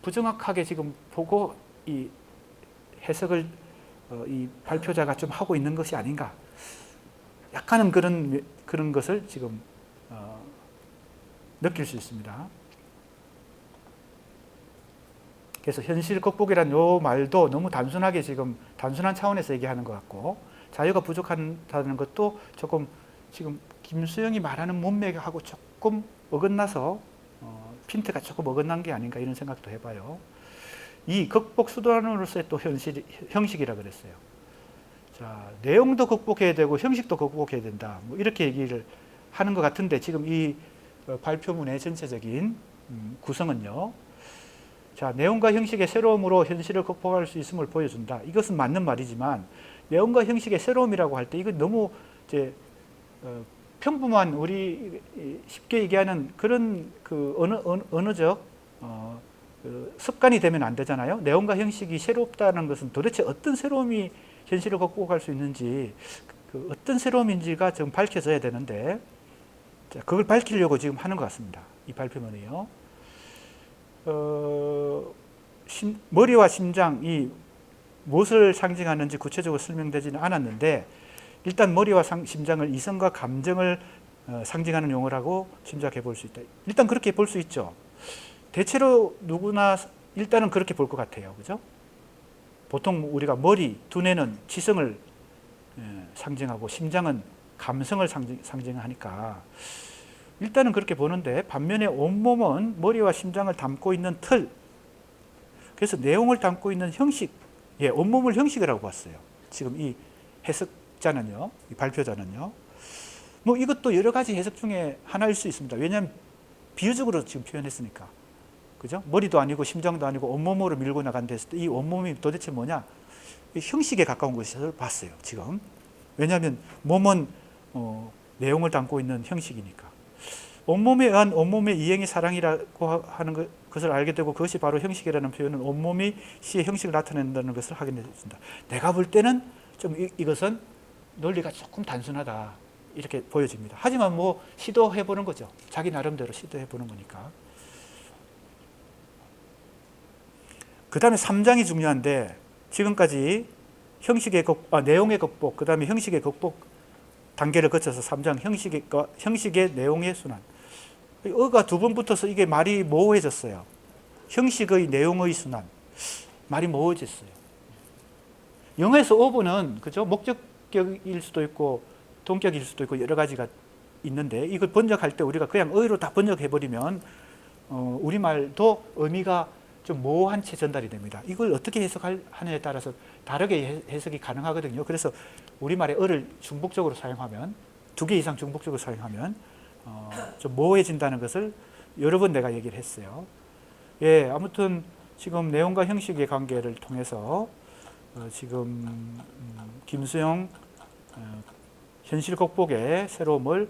부정확하게 지금 보고 이 해석을 이 발표자가 좀 하고 있는 것이 아닌가, 약간은 그런 것을 지금 느낄 수 있습니다. 그래서 현실 극복이란 요 말도 너무 단순하게 지금 단순한 차원에서 얘기하는 것 같고, 자유가 부족하다는 것도 조금 지금 김수영이 말하는 문맥하고 조금 어긋나서 핀트가 조금 어긋난 게 아닌가 이런 생각도 해봐요. 이 극복 수단으로서의 또 형식이라 그랬어요. 자, 내용도 극복해야 되고 형식도 극복해야 된다. 뭐 이렇게 얘기를 하는 것 같은데, 지금 이 발표문의 전체적인 구성은요. 자, 내용과 형식의 새로움으로 현실을 극복할 수 있음을 보여준다. 이것은 맞는 말이지만, 내용과 형식의 새로움이라고 할 때 이거 너무 이제 평범한 우리 쉽게 얘기하는 그런 그 언어적 습관이 되면 안 되잖아요. 내용과 형식이 새롭다는 것은 도대체 어떤 새로움이 현실을 극복할 수 있는지, 그 어떤 새로움인지가 지금 밝혀져야 되는데, 자, 그걸 밝히려고 지금 하는 것 같습니다. 이 발표문이요. 머리와 심장, 이 무엇을 상징하는지 구체적으로 설명되지는 않았는데 일단 머리와 심장을 이성과 감정을 상징하는 용어라고 짐작해 볼 수 있다. 일단 그렇게 볼 수 있죠. 대체로 누구나 일단은 그렇게 볼 것 같아요. 그죠? 보통 우리가 머리, 두뇌는 지성을 상징하고 심장은 감성을 상징하니까 일단은 그렇게 보는데 반면에 온몸은 머리와 심장을 담고 있는 틀, 그래서 내용을 담고 있는 형식, 온몸을 형식이라고 봤어요. 지금 이 해석자는요, 이 발표자는요. 뭐 이것도 여러 가지 해석 중에 하나일 수 있습니다. 왜냐하면 비유적으로 지금 표현했으니까. 그죠? 머리도 아니고 심장도 아니고 온몸으로 밀고 나간다 했을 때 이 온몸이 도대체 뭐냐? 형식에 가까운 것을 봤어요. 지금. 왜냐하면 몸은 내용을 담고 있는 형식이니까. 온몸에 의한 온몸의 이행이 사랑이라고 하는 것을 알게 되고 그것이 바로 형식이라는 표현은 온몸이 시의 형식을 나타낸다는 것을 확인했습니다. 내가 볼 때는 좀 이것은 논리가 조금 단순하다 이렇게 보여집니다. 하지만 뭐 시도해보는 거죠. 자기 나름대로 시도해보는 거니까. 그 다음에 3장이 중요한데 지금까지 내용의 극복, 그 다음에 형식의 극복 단계를 거쳐서 3장 형식의 내용의 순환. 어가 두 번 붙어서 이게 말이 모호해졌어요. 형식의 내용의 순환. 말이 모호해졌어요. 영어에서 오브는 그죠? 목적격일 수도 있고 동격일 수도 있고 여러 가지가 있는데 이걸 번역할 때 우리가 그냥 어휘로 다 번역해버리면 우리말도 의미가 좀 모호한 채 전달이 됩니다. 이걸 어떻게 해석하느냐에 따라서 다르게 해석이 가능하거든요. 그래서 우리말의 어를 중복적으로 사용하면 2개 이상 중복적으로 사용하면 좀 모호해진다는 것을 여러 번 내가 얘기를 했어요. 아무튼 지금 내용과 형식의 관계를 통해서 지금 김수영 현실 극복의 새로움을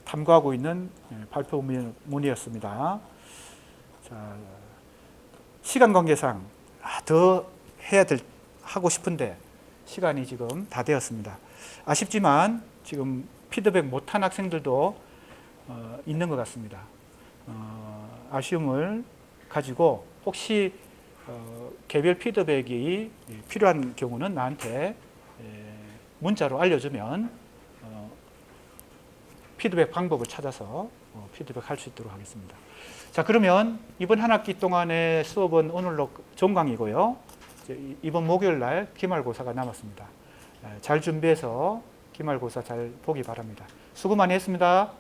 탐구하고 있는 발표문이었습니다. 자, 시간 관계상 더 하고 싶은데 시간이 지금 다 되었습니다. 아쉽지만 지금 피드백 못한 학생들도 있는 것 같습니다. 아쉬움을 가지고 혹시 개별 피드백이 필요한 경우는 나한테 문자로 알려주면 피드백 방법을 찾아서 피드백할 수 있도록 하겠습니다. 자, 그러면 이번 한 학기 동안의 수업은 오늘로 종강이고요. 이번 목요일 날 기말고사가 남았습니다. 잘 준비해서 기말고사 잘 보기 바랍니다. 수고 많이 했습니다.